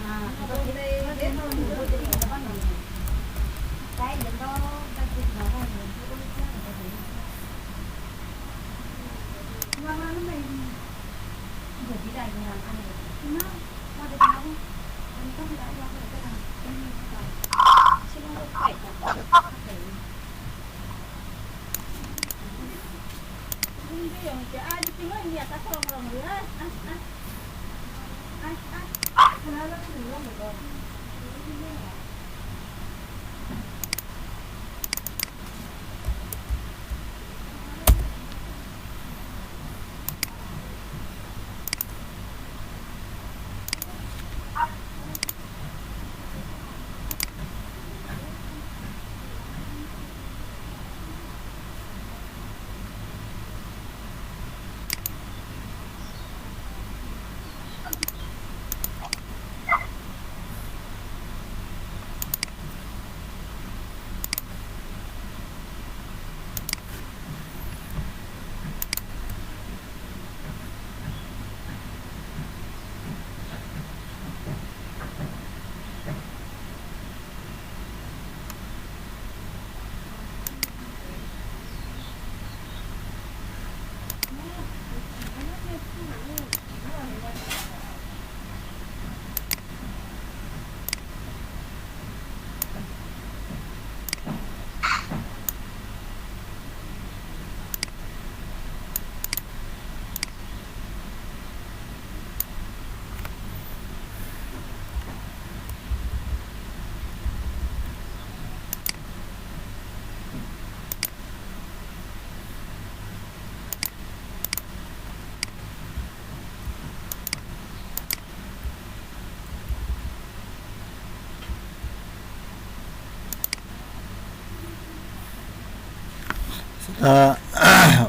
tôi đây đến rồi tôi đi nó bắt đầu cái đến đó cái gì nó rồi tôi đi chơi rồi tôi mà nó mày giờ đi đây nhà ăn được nó qua đây nào anh không đã qua đây cái thằng xin nó phải Hindi yung ay di tingnan niya ta ko lang niya. Wala ko lang mo.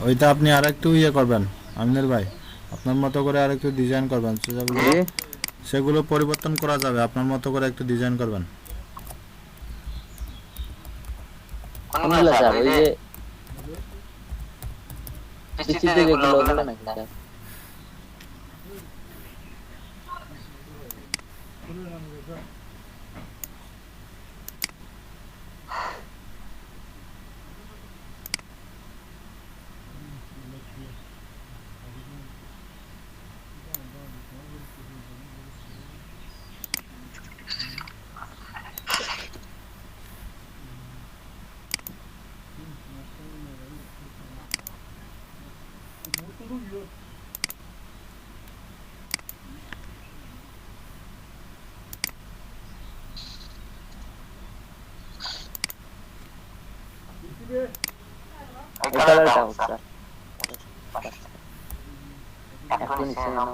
ওইটা আপনি আরেকটু ইয়ে করবেন আমিনুল ভাই, আপনার মতো করে আরেকটু ডিজাইন করবেন, সেগুলো পরিবর্তন করা যাবে, আপনার মতো করে একটু ডিজাইন করবেন। কোনগুলো স্যার ওই যে সিসিতে যেগুলো ওগুলো নাকি স্যার? এই কালারটা হোক স্যার। এখন নিচে নাম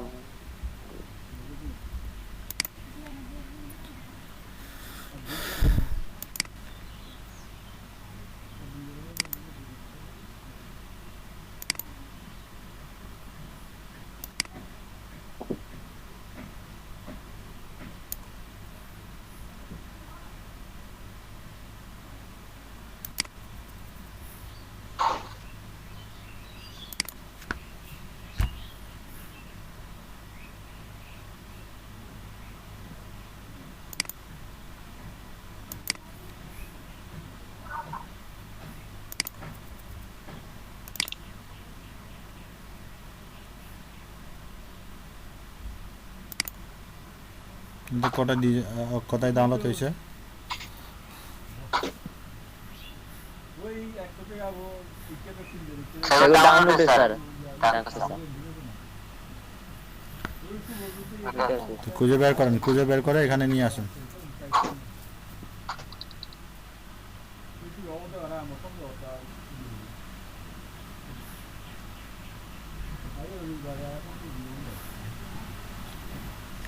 কিন্তু কোথায় ডাউনলোড হয়েছে? সেগুলো ডাউনলোড স্যার রাখছে স্যার। খুঁজে বের করেন, খুঁজে বের করে এখানে নিয়ে আসেন।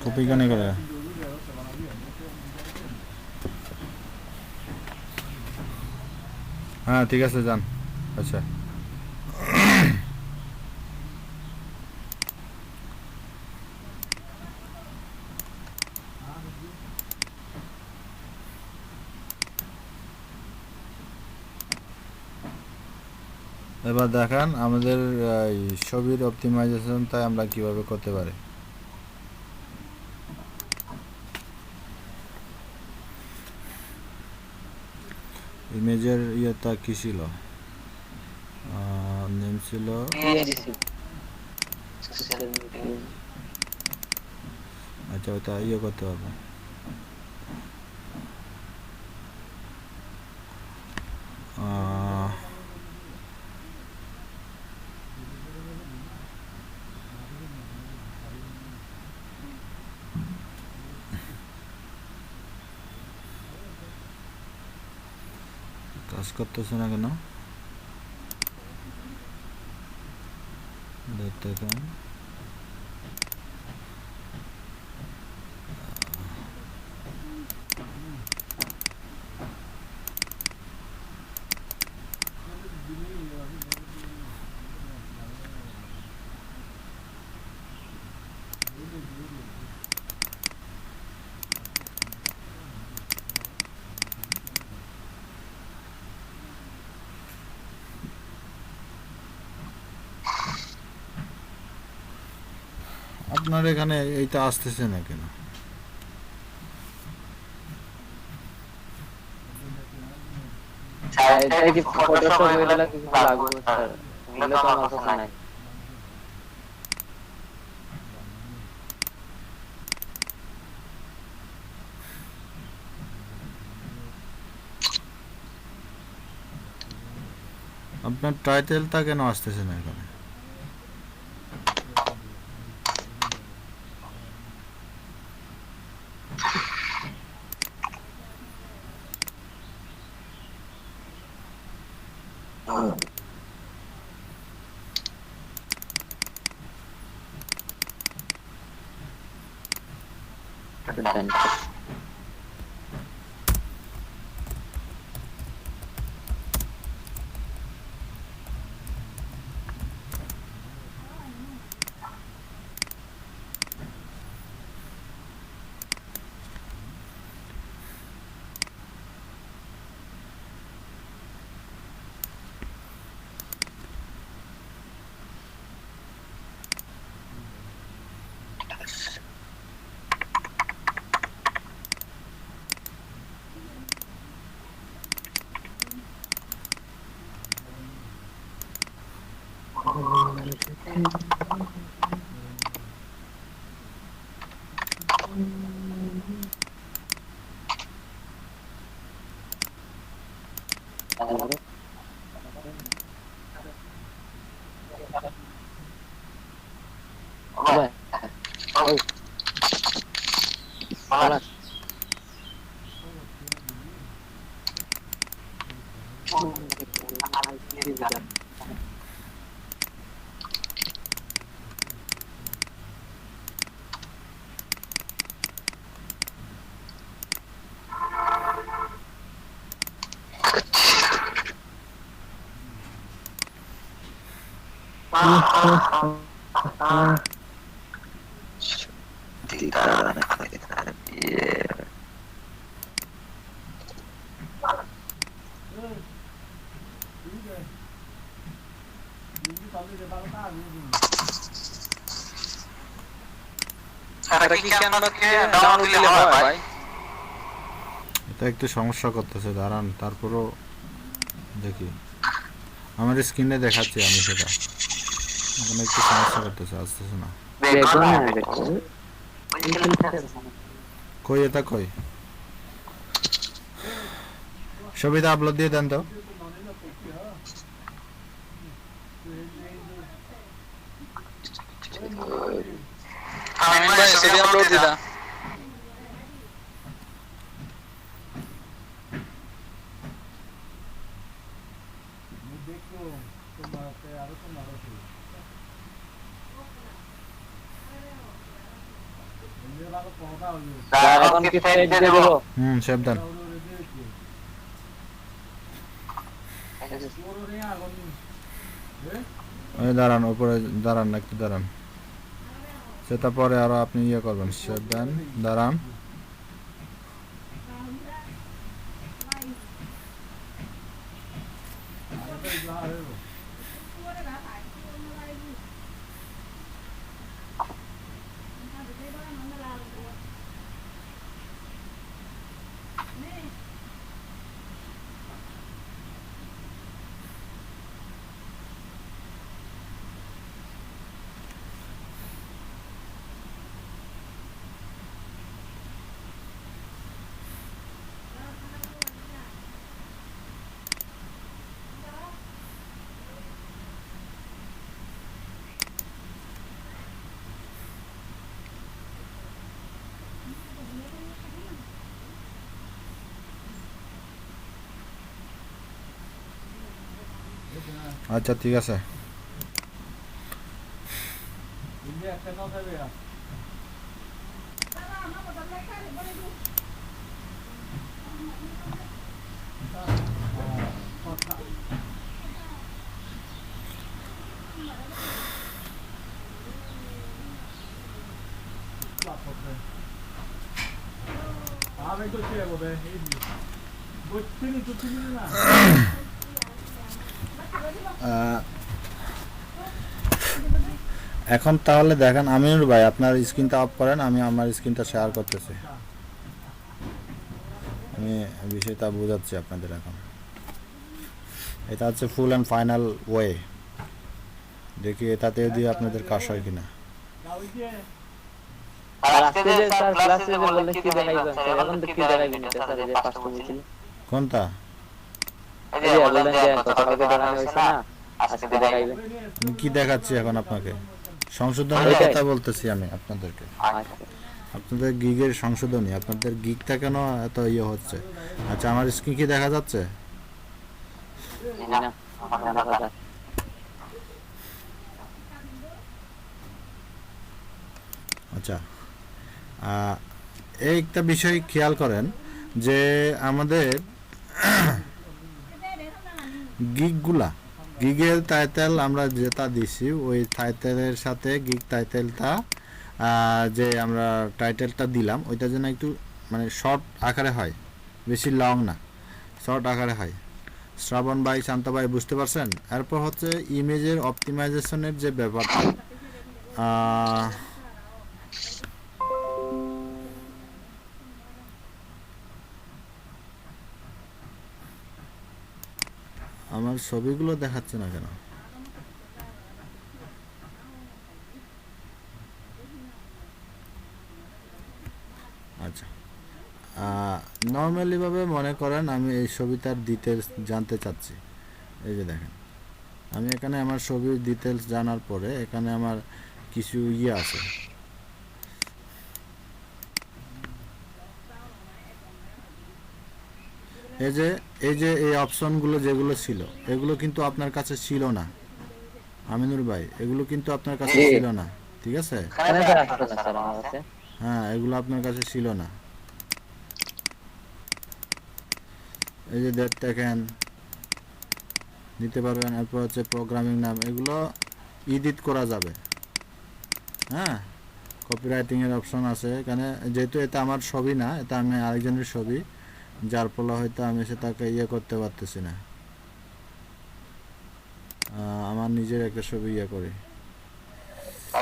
কপি কেন করে? হ্যাঁ ঠিক আছে যান। আচ্ছা এবার দেখান আমাদের এই ছবির অপটিমাইজেশন তাই আমরা কিভাবে করতে পারি। ইমেজের ইয়েটা কি ছিল, নেম ছিল আচ্ছা ওটা ইয়ে করতে হবে। কাজ করতেছে না কেন দেখতে কেন? আপনার এখানে এইটা আসতেছে না কেন? এটা কি ফটোশপ এগুলা কিছু লাগবে স্যার? এগুলো তো আমার কাছে নাই। আপনার টাইটেলটা কেন আসতেছে না এখানে? Done. এটা কি ক্যানভাকে ডাউনলোড দিলে হয় ভাই? এটা একটু সমস্যা করতেছে, দাঁড়ান তারপরও দেখি। আমার স্ক্রিনে দেখাচ্ছি আমি সেটা, এখন একটু সমস্যা করতেছে, আসতেছে না। কই এটা কই? ছবিটা আপলোড দিয়ে দেন তো। আমি ভাই সেটা আপলোড দিদা। এখন কি সাইড দিয়ে দেবো? সেভ দেন। ওই দাঁড়ান, উপরে দাঁড়ান, একটু দাঁড়ান, সেটা পরে আরো আপনি ইয়ে করবেন। সেভ দেন, দাঁড়ান। আচ্ছা ঠিক আছে। এখন তাহলে দেখেন আমিনুর ভাই আপনার স্ক্রিনটা অফ করেন, আমি আমার স্ক্রিনটা শেয়ার করতেছি। আমি বিষয়টা বোঝাচ্ছি আপনাদের। এখন এটা হচ্ছে ফুল অ্যান্ড ফাইনাল ওয়ে, দেখি এটাতে যদি আপনাদের কাজ হয় কিনা। আর আজকে যে স্যার ক্লাসে যে বললেন কি দেখাইবেন স্যার, এখন তো কি দেখাইবেন এটা স্যার, এই যে পাঁচটা বুঝছিল কোনটা? এই যে বললেন যে গতকালকে দেখানো হয়েছে না, আজকে দেখাইবেন। আমি কি দেখাচ্ছি এখন আপনাকে? সংশোধনের ওইটাই। কথা বলতেছি আমি আপনাদেরকে, আচ্ছা আপনাদের গিগের সংশোধনী। আপনাদের গিগটা কেন এত ইয়ে হচ্ছে? আচ্ছা আমার স্ক্রিন কি দেখা যাচ্ছে? না আমার দেখা যায়। আচ্ছা এই একটা বিষয় খেয়াল করেন যে আমাদের গিগের টাইটেল আমরা যেটা দিছি ওই টাইটেলের সাথে গিগ টাইটেলটা যে আমরা টাইটেলটা দিলাম ওইটা যেন একটু মানে শর্ট আকারে হয়, বেশি লং না, শর্ট আকারে হয়। শ্রাবণ ভাই, শান্ত ভাই বুঝতে পারছেন? এরপর হচ্ছে ইমেজের অপটিমাইজেশনের যে ব্যাপারটা, আমার ছবিগুলো দেখাচ্ছে না কেন? আচ্ছা নর্মালি ভাবে মনে করেন আমি এই ছবিটার ডিটেলস জানতে চাচ্ছি। এই যে দেখেন আমি এখানে আমার ছবির ডিটেলস জানার পরে এখানে আমার কিছু ইয়ে আছে। এই অপশনগুলো যেগুলো ছিল এগুলো কিন্তু আপনার কাছে ছিল না আমিনুর ভাই, এগুলো কিন্তু আপনার কাছে ছিল না, ঠিক আছে? এখানে তো আসছে না স্যার আমার কাছে। হ্যাঁ এগুলো আপনার কাছে ছিল না। এই যে ডেট দেখেন নিতে পারবেন। এরপর হচ্ছে প্রোগ্রামিং নাম, এগুলো এডিট করা যাবে। হ্যাঁ কপিরাইটিং এর অপশন আছে এখানে, যেহেতু এটা আমার ছবি না, এটা আমি আরেকজনের ছবি, যার ফলে হয়তো আমি সেটাকে ইয়ে করতে পারতেছি না। আমার নিজের একটা ছবি ইয়ে করি।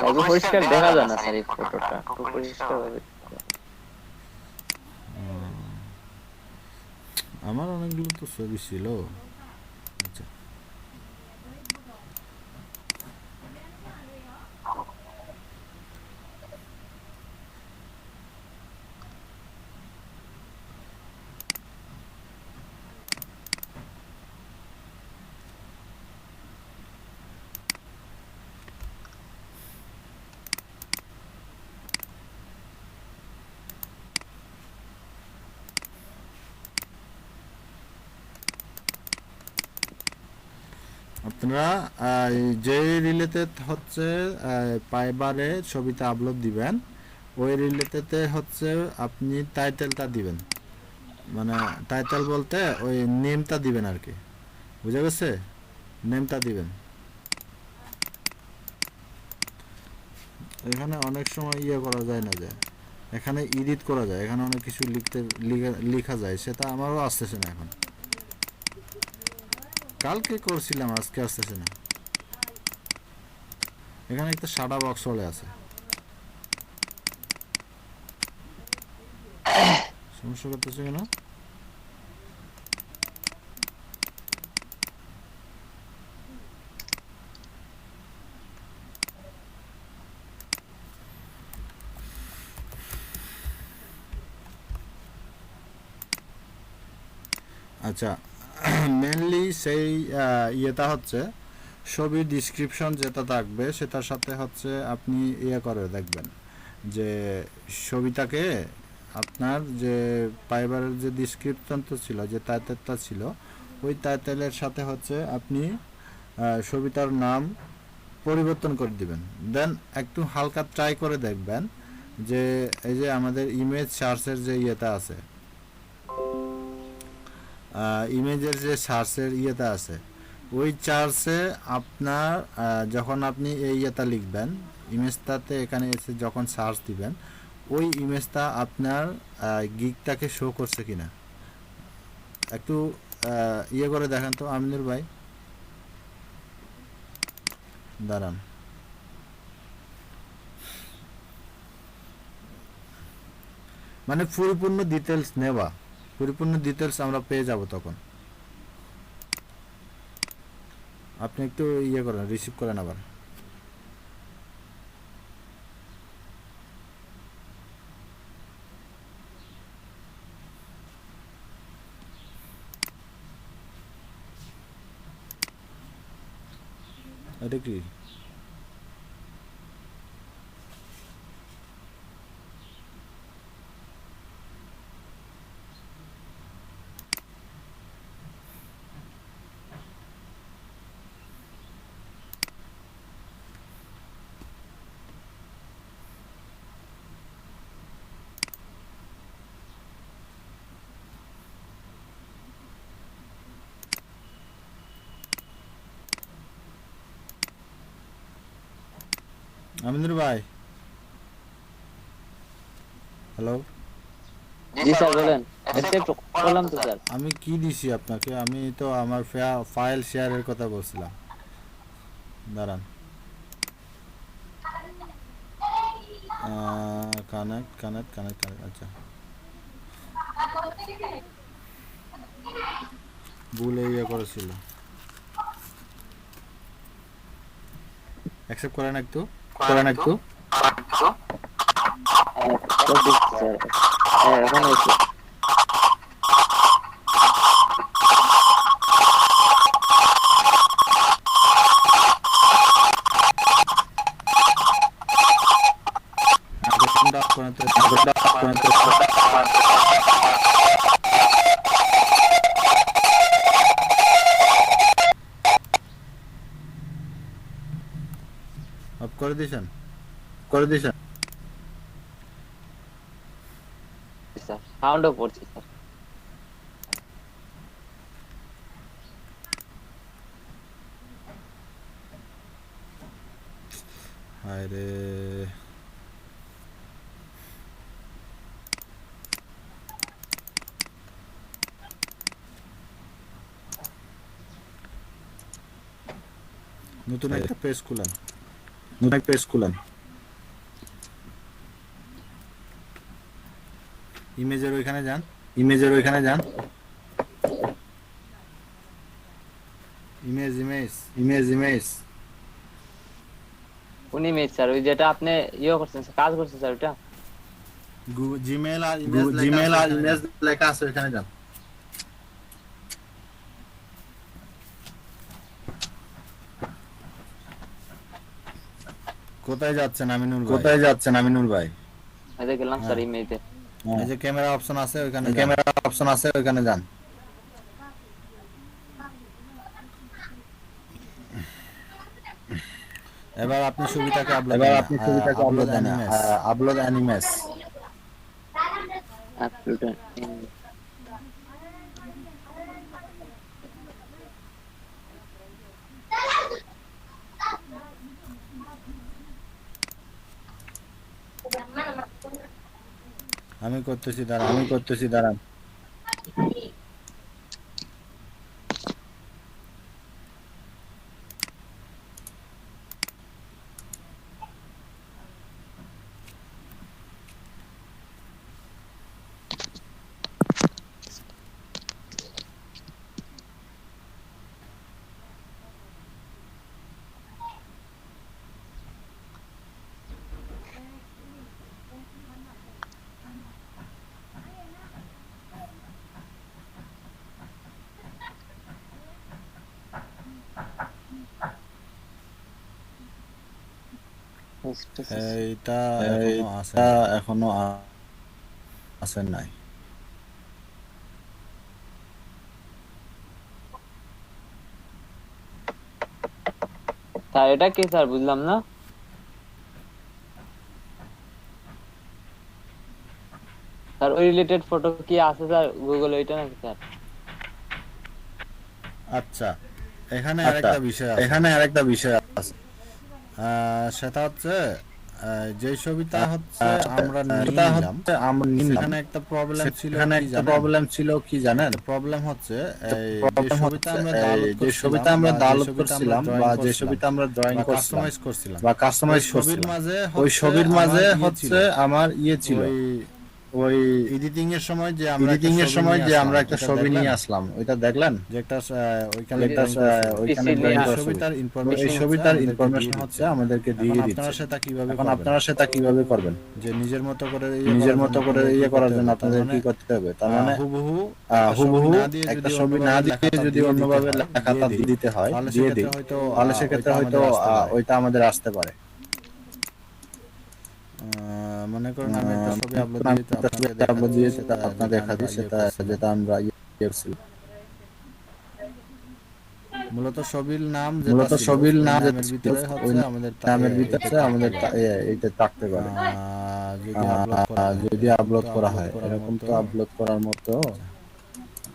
অত পরিষ্কার দেখা যায় না স্যার এই ফটোটা, খুব পরিষ্কার ভাবে। আমার অনেকগুলো তো ছবি ছিল। আচ্ছা আপনারা যে রিলেটেড হচ্ছে পাইবারে ছবিটা আপলোড দিবেন, ওই রিলেটেডে হচ্ছে আপনি টাইটেলটা দিবেন, মানে টাইটেল বলতে ওই নেমটা দিবেন আর কি, বুঝা গেছে? নেমটা দিবেন। এখানে অনেক সময় ইয়ে করা যায় না, যে এখানে এডিট করা যায়, এখানে অনেক কিছু লেখা যায়, সেটা আমারও আসতেছে না এখন। কালকে করছিলাম, আজকে আসতেছে না। এখানে একটা সাদা বক্স চলে আছে, সমস্যা করতেছে কেন? আচ্ছা মেনলি সেই ইয়েটা হচ্ছে ছবির ডিসক্রিপশন যেটা থাকবে সেটার সাথে হচ্ছে আপনি ইয়ে করে দেখবেন যে ছবিটাকে আপনার যে ফাইবারের যে ডিসক্রিপশনটা ছিল, যে টাইটেলটা ছিল, ওই টাইটেলের সাথে হচ্ছে আপনি সবিতার নাম পরিবর্তন করে দিবেন। দেন একটু হালকা ট্রাই করে দেখবেন যে এই যে আমাদের ইমেজ সার্চের যে ইয়েটা আছে, ইমেজের যে সার্চের ইয়েটা আছে, ওই সার্চে আপনার যখন আপনি এই ইয়েটা লিখবেন ইমেজটাতে, এখানে এসে যখন সার্চ দিবেন ওই ইমেজটা আপনার গিগটাকে শো করছে কিনা একটু ইয়ে করে দেখেন তো আমিনুর ভাই, দাঁড়ান। মানে পরিপূর্ণ ডিটেলস নেওয়া, পরিপূর্ণ ডিটেলস আমরা পেয়ে যাব তখন। আপনি একটু ইয়ে করেন, রিসিভ করেন আবার। এটা কি আমিনুর ভাই? হ্যালো, জি স্যার বলেন। অ্যাকসেপ্ট করলাম তো স্যার। আমি কি দিছি আপনাকে? আমি তো আমার ফাইল শেয়ারের কথা বলছিলাম। দাঁড়ান, কানেক্ট কানেক্ট কানেক্ট কানেক্ট, আচ্ছা ভুলে ইয়ে করেছিল। অ্যাকসেপ্ট করেন একটু, করেন একটু। স্যার এখন হয়েছে। অফ করে দিয়েছেন? করে দিয়েছেন? স্যার সাউন্ডও পড়ছে স্যার। হায় রে, নতুন একটা পেজ খুলেন, নতুন একটা পেজ খুলেন। ইমেজের ওইখানে যান, ইমেজের ওইখানে যান। ইমেজ ইমেজ ইমেজ ইমেজ উনি মেয়ে স্যার, ওই যেটা আপনি ইয়ে করছেন কাজ করছেন স্যার ওটা। জিমেল আর ইমেজ, জিমেল আর ইমেজ লেখা আছে ওইখানে যান। কোথায় যাচ্ছেন আমিনুল ভাই? কোথায় যাচ্ছেন আমিনুল ভাই? এই যে গেলাম স্যার ইমেজে। এই যে ক্যামেরা অপশন আছে ওইখানে, ক্যামেরা অপশন আছে ওইখানে যান। এবার আপনি ছবিটাকে আপলোড, এবার আপনি ছবিটাকে upload animes, upload animes. Upload আমি করতেছি, দাঁড়ান, আমি করতেছি, দাঁড়ান। এইটা এখনো আসে নাই। স্যার এটা কি স্যার বুঝলাম না। স্যার ওই রিলেটেড ফটো কি আছে স্যার গুগল ওইটা নাকি স্যার? আচ্ছা, এখানে আরেকটা বিষয় আছে। সেটা হচ্ছে যে ছবিটা হচ্ছে আমরা নিলাম, সেখানে একটা প্রবলেম ছিল কি জানেন? প্রবলেম হচ্ছে যে ছবিটা আমরা ডাউনলোড করছিলাম বা যে ছবিটা আমরা ড্রয়িং করছিলাম বা কাস্টমাইজ করছিলাম, ওই ছবির মাঝে হচ্ছে আমার ছিল ওই এডিটিং এর সময় যে আমরা একটা ছবি নিয়ে আসলাম, ওইটা দেখলেন যে একটা ওইখানে ছবিটার ইনফরমেশন হচ্ছে আমাদেরকে দিয়ে দিচ্ছে। এখন আপনারা সেটা কিভাবে করবেন? যে নিজের মতো করে ইয়ে করার জন্য আপনাদের কি করতে হবে? তার মানে হুবহু একটা ছবি না দিয়ে যদি অন্যভাবে লেখাটা দিতে হয়, দিয়ে দিই, তাহলে সেক্ষেত্রে হয়তো ওইটা আমাদের আসতে পারে। মনে করেন আমি একটা ছবি আপলোড দিয়ে সেটা আপনাদের দেখা দিই, সেটা যেটা আমরা মূলত ছবির নাম আমাদের নামের ভিতরে আমাদের এইটা থাকতে পারে যদি আপলোড করা হয়। এরকম তো আপলোড করার মতো।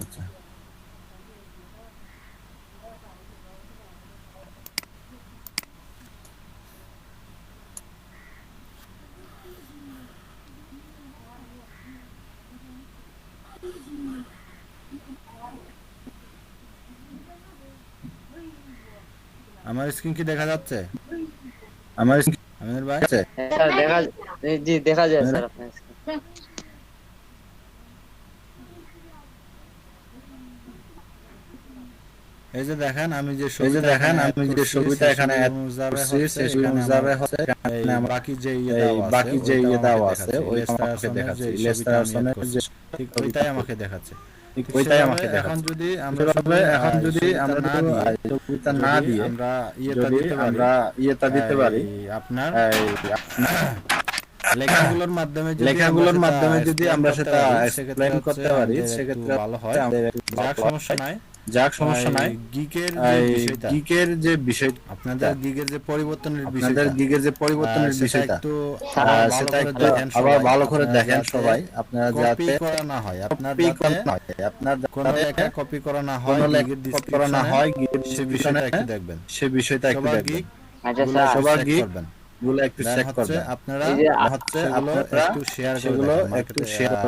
আচ্ছা, আমার স্ক্রিন কি দেখা যাচ্ছে? আমাদের ভাই স্যার জি দেখা যায় স্যার আপনার স্ক্রিন। এই যে দেখেন আমি যে ছবিটা এখানে অ্যাড করছি, সেই অনুযায়ী হচ্ছে এখানে বাকি যে ইয়ে দেওয়া আছে ওই আমাকে দেখাচ্ছে, ইলাস্ট্রেশনের যে ঠিক ওইটাই আমাকে দেখাচ্ছে। এখন যদি আমরা ছবিটা না দিয়ে আমরা ইয়েটা দিতে পারি আপনার লেখাগুলোর মাধ্যমে যদি আমরা সেটা এক্সপ্লেইন করতে পারি, সেক্ষেত্রে ভালো হয়। যাক সমস্যা নাই। গিকের যে বিষয়, আপনাদের গিগের যে পরিবর্তনের বিষয়টা সেটা একটু আবার ভালো করে দেখেন সবাই, আপনারা যাতে করা না হয়, আপনার কোনো লেখা কপি করা না হয়, সেই বিষয়টা একটু দেখবেন, আচ্ছা স্যার সবার গিগ গুলো একটু চেক করবেন। আপনারা একটু শেয়ার করে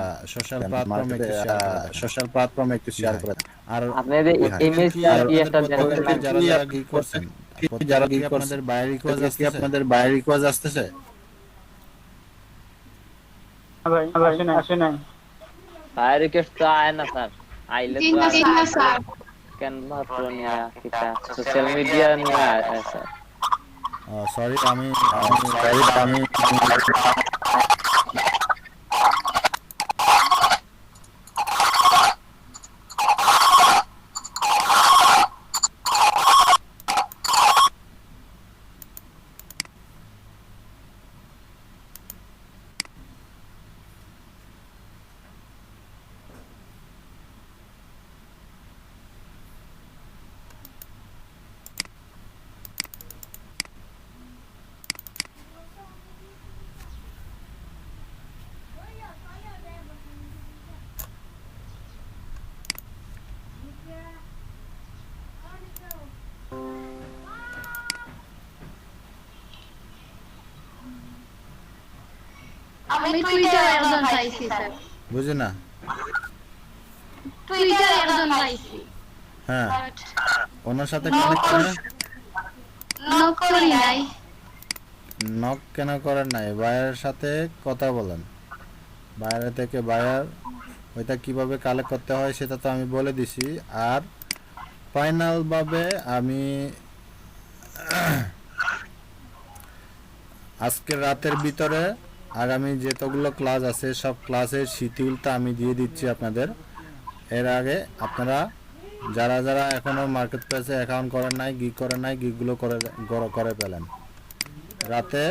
সোশ্যাল প্ল্যাটফর্মে একটু শেয়ার করে দেন। আর আপনাদের ইমেজ কি একটা যারা গিগ করছেন, আপনাদের বাইরে রিকোয়েস্ট আসতেছে? ভাই আসে নাই ফায়ার রিকোয়েস্ট তো আয় না স্যার, আইলে তো স্যার ক্যানভা প্রো নিয়ে কিটা সোশ্যাল মিডিয়া নিয়ে আসে স্যার। সরি আমি আমি টুইটারে একজন পাইছি স্যার, বুঝি না। টুইটারে একজন পাইছি, হ্যাঁ, ওনার সাথে কানেক্ট করে নক করি নাই। নক কেন করেন নাই? বায়ারের সাথে কথা বলেন, বাইরে থেকে বায়ার ওইটা কিভাবে কালেক্ট করতে হয় সেটা তো আমি বলে দিছি। আর ফাইনাল ভাবে আমি আজকের রাতের ভিতরে আগামী যতগুলো ক্লাস আছে সব ক্লাসের শিডিউলটা আমি দিয়ে দিচ্ছি আপনাদের। এর আগে আপনারা যারা এখনো মার্কেট প্লেসে অ্যাকাউন্ট করেন নাই, গিগগুলো করে পেলেন। রাতে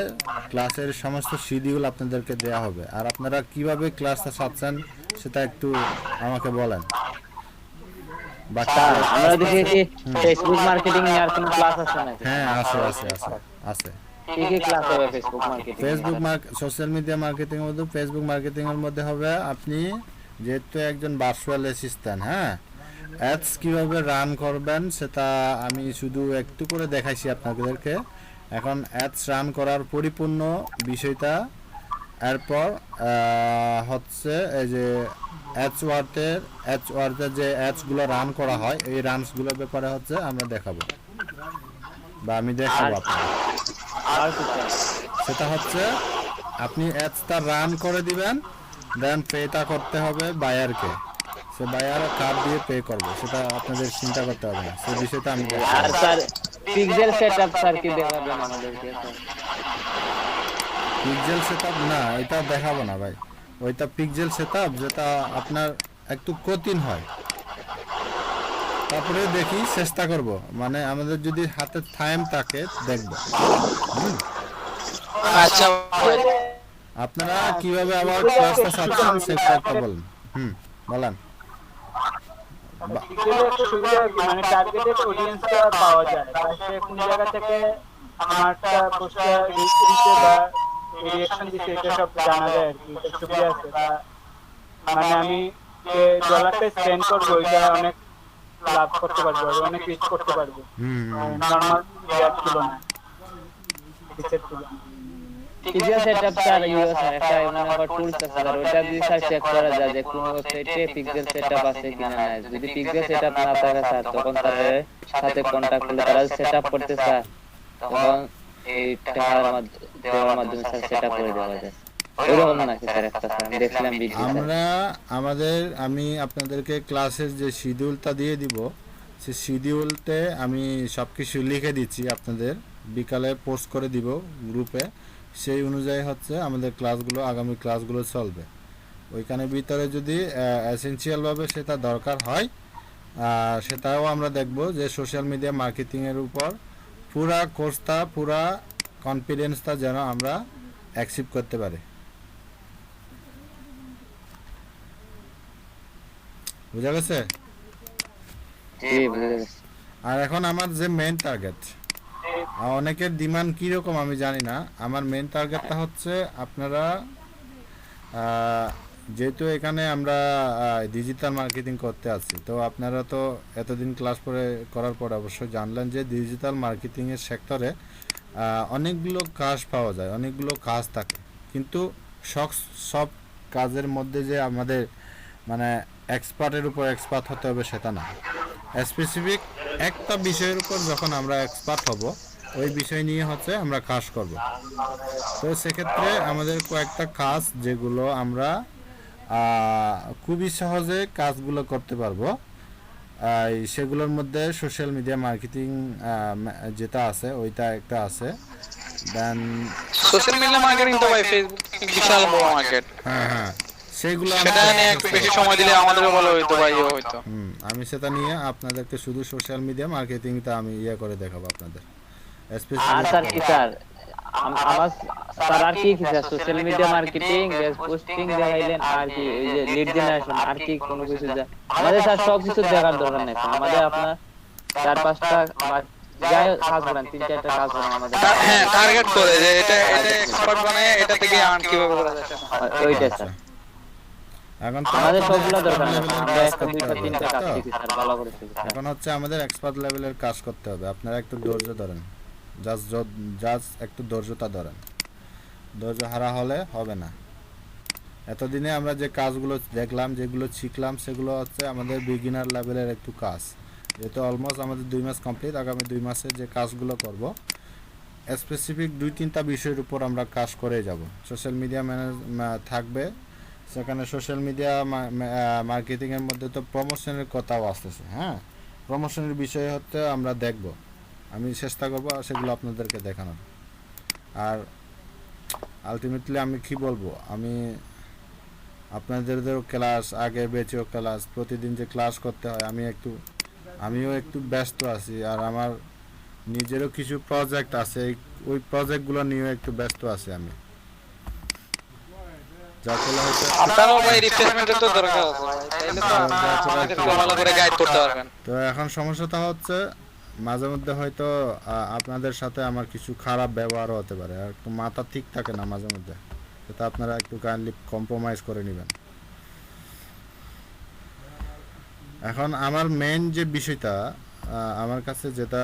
ক্লাসের সমস্ত শিডিউল আপনাদেরকে দেওয়া হবে। আর আপনারা কিভাবে ক্লাসটা সারছেন সেটা একটু আমাকে বলেন। বা স্যার আমরা দেখেছি ফেসবুক মার্কেটিং এর কোনো ক্লাস আছে নাকি? হ্যাঁ আছে কি কি ক্লাস হবে Facebook marketing? Facebook social media marketing এর মধ্যে ফেসবুক মার্কেটিং এর মধ্যে হবে আপনি যেহেতু একজন ভার্চুয়াল অ্যাসিস্ট্যান্ট, হ্যাঁ, অ্যাডস কিভাবে রান করবেন সেটা আমি শুধু একটু করে দেখাইছি আপনাদেরকে। এখন অ্যাডস রান করার পরিপূর্ণ বিষয়টা এরপর হচ্ছে এই যে অ্যাডসওয়ার্থের যে অ্যাডসগুলো রান করা হয় এই রানসগুলোর ব্যাপারে হচ্ছে আমরা দেখাবো বা আমি দেখাবো আপনাকে। আর কি স্যার? সেটা হচ্ছে আপনি অ্যাডসটা রান করে দিবেন, দেন পেটা করতে হবে বায়ারকে, সে বায়ার কার্ড দিয়ে পে করবে, সেটা আপনাদের চিন্তা করতে হবে না, সেই বিষয়টা আমি আর দেখাবো। স্যার পিক্সেল সেটআপ স্যার কি দেখাবেন আমাদেরকে স্যার? পিক্সেল সেটআপ না, এটা দেখাবো না ভাই। ওইটা পিক্সেল সেটআপ যেটা আপনার একটু কঠিন হয়। তারপরে দেখি, চেষ্টা করব, মানে আমাদের যদি হাতে টাইম থাকে দেখব। আচ্ছা ভাই। আপনারা কিভাবে আবার ক্লাসটা চাচ্ছেন সেটা একটা বলেন। বলেন। পিক্সেলের একটা সুবিধা কি, মানে টার্গেটেড অডিয়েন্সটা পাওয়া যায়, বা সে কোন জায়গা থেকে আমারটা পোস্টটা রিচ দিচ্ছে বা রিঅ্যাকশন দিচ্ছে এটা সব জানা যায় আর কি। এটা সুবিধা আছে, বা মানে আমি যে ডলারটা স্পেন্ড করবো ওইটা অনেক লাভ করতে পারবো আর অনেক রিচ করতে পারবো নর্মাল ইয়ার তুলনায়, রিচের তুলনায়। পিক্সেল সেটআপ স্যার স্যার একটা মনে কর টুলস আছে স্যার, ওটা দিয়ে স্যার চেক করা যায় যে কোন ওয়েবসাইটে পিক্সেল সেটআপ আছে কিনা নাই। যদি পিক্সেল সেটআপ না থাকে স্যার তখন তাদের সাথে কন্টাক্ট করলে তারা সেটআপ করতে স্যার, তখন এই টাকার দেওয়ার মাধ্যমে স্যার সেটআপ করে দেওয়া যায়। ওইরকম নাকি স্যার একটা স্যার আমি দেখলাম ভিডিও স্যার। আমি আপনাদেরকে ক্লাসের যে শিডিউলটা দিয়ে দিব, সেই শিডিউলতে আমি সব কিছু লিখে দিচ্ছি, আপনাদের বিকালে পোস্ট করে দিব গ্রুপে। সেই অনুযায়ী হচ্ছে আমাদের ক্লাসগুলো, আগামী ক্লাসগুলো চলবে। ওইখানে ভিতরে যদি এসেনশিয়ালভাবে সেটা দরকার হয় সেটাও আমরা দেখব, যে সোশ্যাল মিডিয়া মার্কেটিংয়ের উপর পুরা কোর্সটা, পুরা কনফিডেন্সটা যেন আমরা অ্যাচিভ করতে পারি। বুঝা গেছে? জি বুঝে গেছি। আর এখন আমার যে মেইন টার্গেট, অনেকের ডিমান্ড কীরকম আমি জানি না, আমার মেইন টার্গেটটা হচ্ছে আপনারা যেহেতু এখানে আমরা ডিজিটাল মার্কেটিং করতে আছি, তো আপনারা তো এতদিন ক্লাস করার পর অবশ্যই জানলেন যে ডিজিটাল মার্কেটিংয়ের সেক্টরে অনেকগুলো কাজ পাওয়া যায়, অনেকগুলো কাজ থাকে, কিন্তু সব কাজের মধ্যে যে আমাদের মানে এক্সপার্টের উপর এক্সপার্ট হতে হবে সেটা না। স্পেসিফিক একটা বিষয়ের উপর যখন আমরা এক্সপার্ট হব, ওই বিষয় নিয়ে হচ্ছে আমরা কাজ করব। তো সেক্ষেত্রে আমাদের কয়েকটা কাজ যেগুলো আমরা খুবই সহজে কাজগুলো করতে পারবো, সেগুলোর মধ্যে সোশ্যাল মিডিয়া মার্কেটিং যেটা আছে ওইটা একটা আছে। দেন সোশ্যাল মিডিয়া মার্কেটিং তো ভাই ফেসবুক বিশাল বড় মার্কেট। হ্যাঁ সেগুলো সেটা নিয়ে একটু বেশি সময় দিলে আমাদেরও ভালো হইতো ভাই, হইতো। আমি সেটা নিয়ে আপনাদেরকে শুধু সোশ্যাল মিডিয়া মার্কেটিংটা আমি করে দেখাবো আপনাদের। আর স্যার কি স্যার আমার স্যার আর কি কি sir social media marketing, posting দেখাইলেন, আর কি এই যে লিড জেনারেশন, আর কি কোনো কিছু আমাদের স্যার সব কিছু দেখার দরকার নেই স্যার। আমাদের আপনার 4-5টা যাই কাজ করেন, 3-4টা কাজ করেন আমাদের। হ্যাঁ টার্গেট করে যে এটা এক্সপার্ট বানায় এটা থেকে আর্ন কিভাবে করা যায় ওইটা স্যার। এখন আমাদের সবগুলো দরকার নেই, আমরা 1-2-3টা কাজ শিখি স্যার, ভালো করে শিখি। এখন হচ্ছে আমাদের এক্সপার্ট লেভেলের কাজ করতে হবে। আপনারা একটু ধৈর্য ধরেন, জাস্ট একটু ধৈর্যতা ধরেন, ধৈর্য হারা হলে হবে না। এতদিনে আমরা যে কাজগুলো দেখলাম, যেগুলো শিখলাম, সেগুলো হচ্ছে আমাদের বিগিনার লেভেলের একটু কাজ। যেহেতু অলমোস্ট আমাদের 2 মাস কমপ্লিট, আগামী 2 মাসে যে কাজগুলো করব স্পেসিফিক 2-3টা বিষয়ের উপর আমরা কাজ করে যাব। সোশ্যাল মিডিয়া থাকবে, সেখানে সোশ্যাল মিডিয়া মার্কেটিংয়ের মধ্যে তো প্রমোশনের কথাও আসতেছে। হ্যাঁ, প্রমোশনের বিষয়ে হচ্ছে আমরা দেখব, আমি চেষ্টা করব সেগুলো আপনাদেরকে দেখানোর। আর আলটিমেটলি আমি কি বলবো, আমি আপনাদেরও ক্লাস, আগে বেচেও ক্লাস, প্রতিদিন যে ক্লাস করতে হয়, আমিও একটু ব্যস্ত আছি। আর আমার নিজেরও কিছু প্রজেক্ট আছে, ওই প্রজেক্টগুলো নিয়েও একটু ব্যস্ত আছি আমি। যার ফলে হয়তো আপনারও ভাই রিপ্লেসমেন্টের তো দরকার আছে ভাই, তাইলে তো আমাদের ভালো করে গাইড করতে পারবেন। তো এখন সমস্যাটা হচ্ছে মাঝে মধ্যে হয়তো আপনাদের সাথে আমার কিছু খারাপ ব্যবহারও হতে পারে, আর একটু মাথা ঠিক থাকে না মাঝে মধ্যে, সেটা আপনারা একটু কাইন্ডলি কম্প্রোমাইজ করে নেবেন। এখন আমার মেইন যে বিষয়টা আমার কাছে যেটা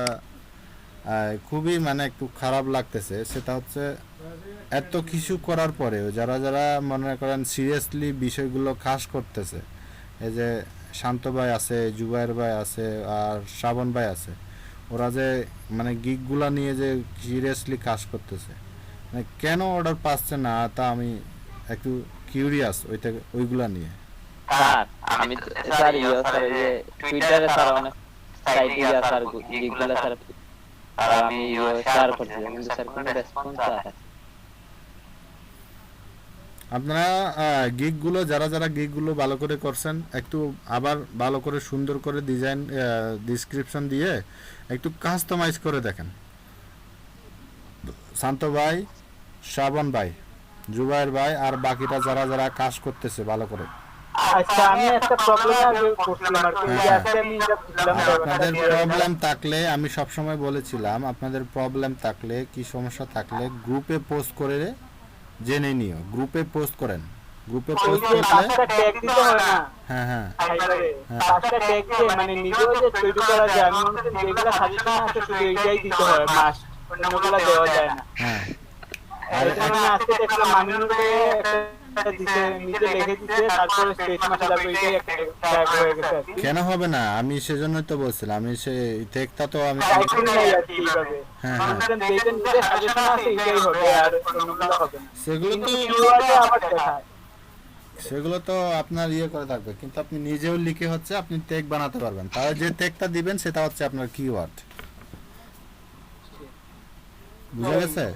খুবই মানে একটু খারাপ লাগতেছে, সেটা হচ্ছে এত কিছু করার পরেও যারা যারা মনে করেন সিরিয়াসলি বিষয়গুলো কাজ করতেছে, এই যে শান্ত ভাই আছে, জুবাইর ভাই আছে, আর শ্রাবণ ভাই আছে, ওরা যে মানে গিগগুলা নিয়ে যে সিরিয়াসলি কাজ করতেছে, মানে কেন অর্ডার পাচ্ছে না তা আমি একটু কিউরিয়াস ওইগুলা নিয়ে। স্যার আমি তো স্যার স্যার এই যে টুইটারে স্যার অনেক সাইটে যা স্যার গিগগুলো স্যার আর আমি শেয়ার করছিলাম, কিন্তু স্যার কোনো রেসপন্স আসে। আপনারা গিগগুলো যারা যারা গিগগুলো ভালো করে করছেন একটু আবার ভালো করে সুন্দর করে ডিজাইন ডিসক্রিপশন দিয়ে একটু কাস্টমাইজ করে দেখেন। শান্ত ভাই, শ্রাবণ ভাই, জুবাইর ভাই আর বাকিটা যারা যারা কাজ করতেছে ভালো করে। আচ্ছা আমি একটা প্রবলেমে পড়ছিলাম আর কি, যে আজকে আমি এটা বুঝলাম আর না। আপনাদের প্রবলেম থাকলে আমি সবসময় বলেছিলাম, আপনাদের প্রবলেম থাকলে কি সমস্যা থাকলে গ্রুপে পোস্ট করে জেনে নিও, গ্রুপে পোস্ট করেন, গ্রুপে ওই পোস্ট যে করলে পাঁচটা ট্যাগ দিতে হয় না, হ্যাঁ হ্যাঁ পাঁচটা ট্যাগ দিয়ে মানে নিজেও যে তৈরি করা যায়, আমি মনে করি যেগুলো সাজেশন আছে শুধু এইটাই দিতে হয়, মাস্ট অন্যগুলো দেওয়া যায় না। হ্যাঁ। আর এখানে আজকে দেখলাম মামিনুরকে একটা দিতে, নিজে লিখে দিতে, তারপরে স্টেজ মাসে যাবে, এইটাই একটা ট্যাগ হয়ে গেছে আর কি। কেন হবে না, আমি সেজন্যই তো বলছিলাম, আমি সে টেকটা তো আমি টাইপিং নাই আর কি এইভাবে। হ্যাঁ, মনে হ্যাঁ। করেন যেটা নিজে সাজেশন আছে এটাই হবে, আর অন্যগুলো হবে না। সেগুলো তো কিন্তু কিওয়ার্ডে আবার দেখায়। সেগুলো তো আপনার ইয়ে করে থাকবে, কিন্তু আপনি নিজেও লিখে হচ্ছে আপনি টেক বানাতে পারবেন, তাহলে যে টেকটা দিবেন সেটা হচ্ছে আপনার কিওয়ার্ড। বুঝা গেছে?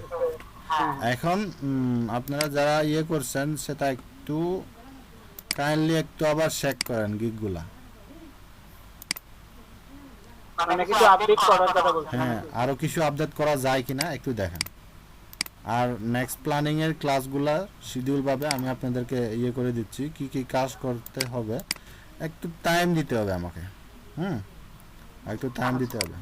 এখন আপনারা যারা ইয়ে করছেন সেটা একটু কাইন্ডলি একটু আবার চেক করেন গিগগুলা। মানে কিছু আপডেট করার কথা বলছেন। হ্যাঁ, আরো কিছু আপডেট করা যায় কিনা একটু দেখেন। আর নেক্সট প্ল্যানিং এর ক্লাসগুলা শিডিউল ভাবে আমি আপনাদেরকে ইয়ে করে দিচ্ছি, কি কি কাজ করতে হবে, একটু টাইম দিতে হবে আমাকে, একটু টাইম দিতে হবে।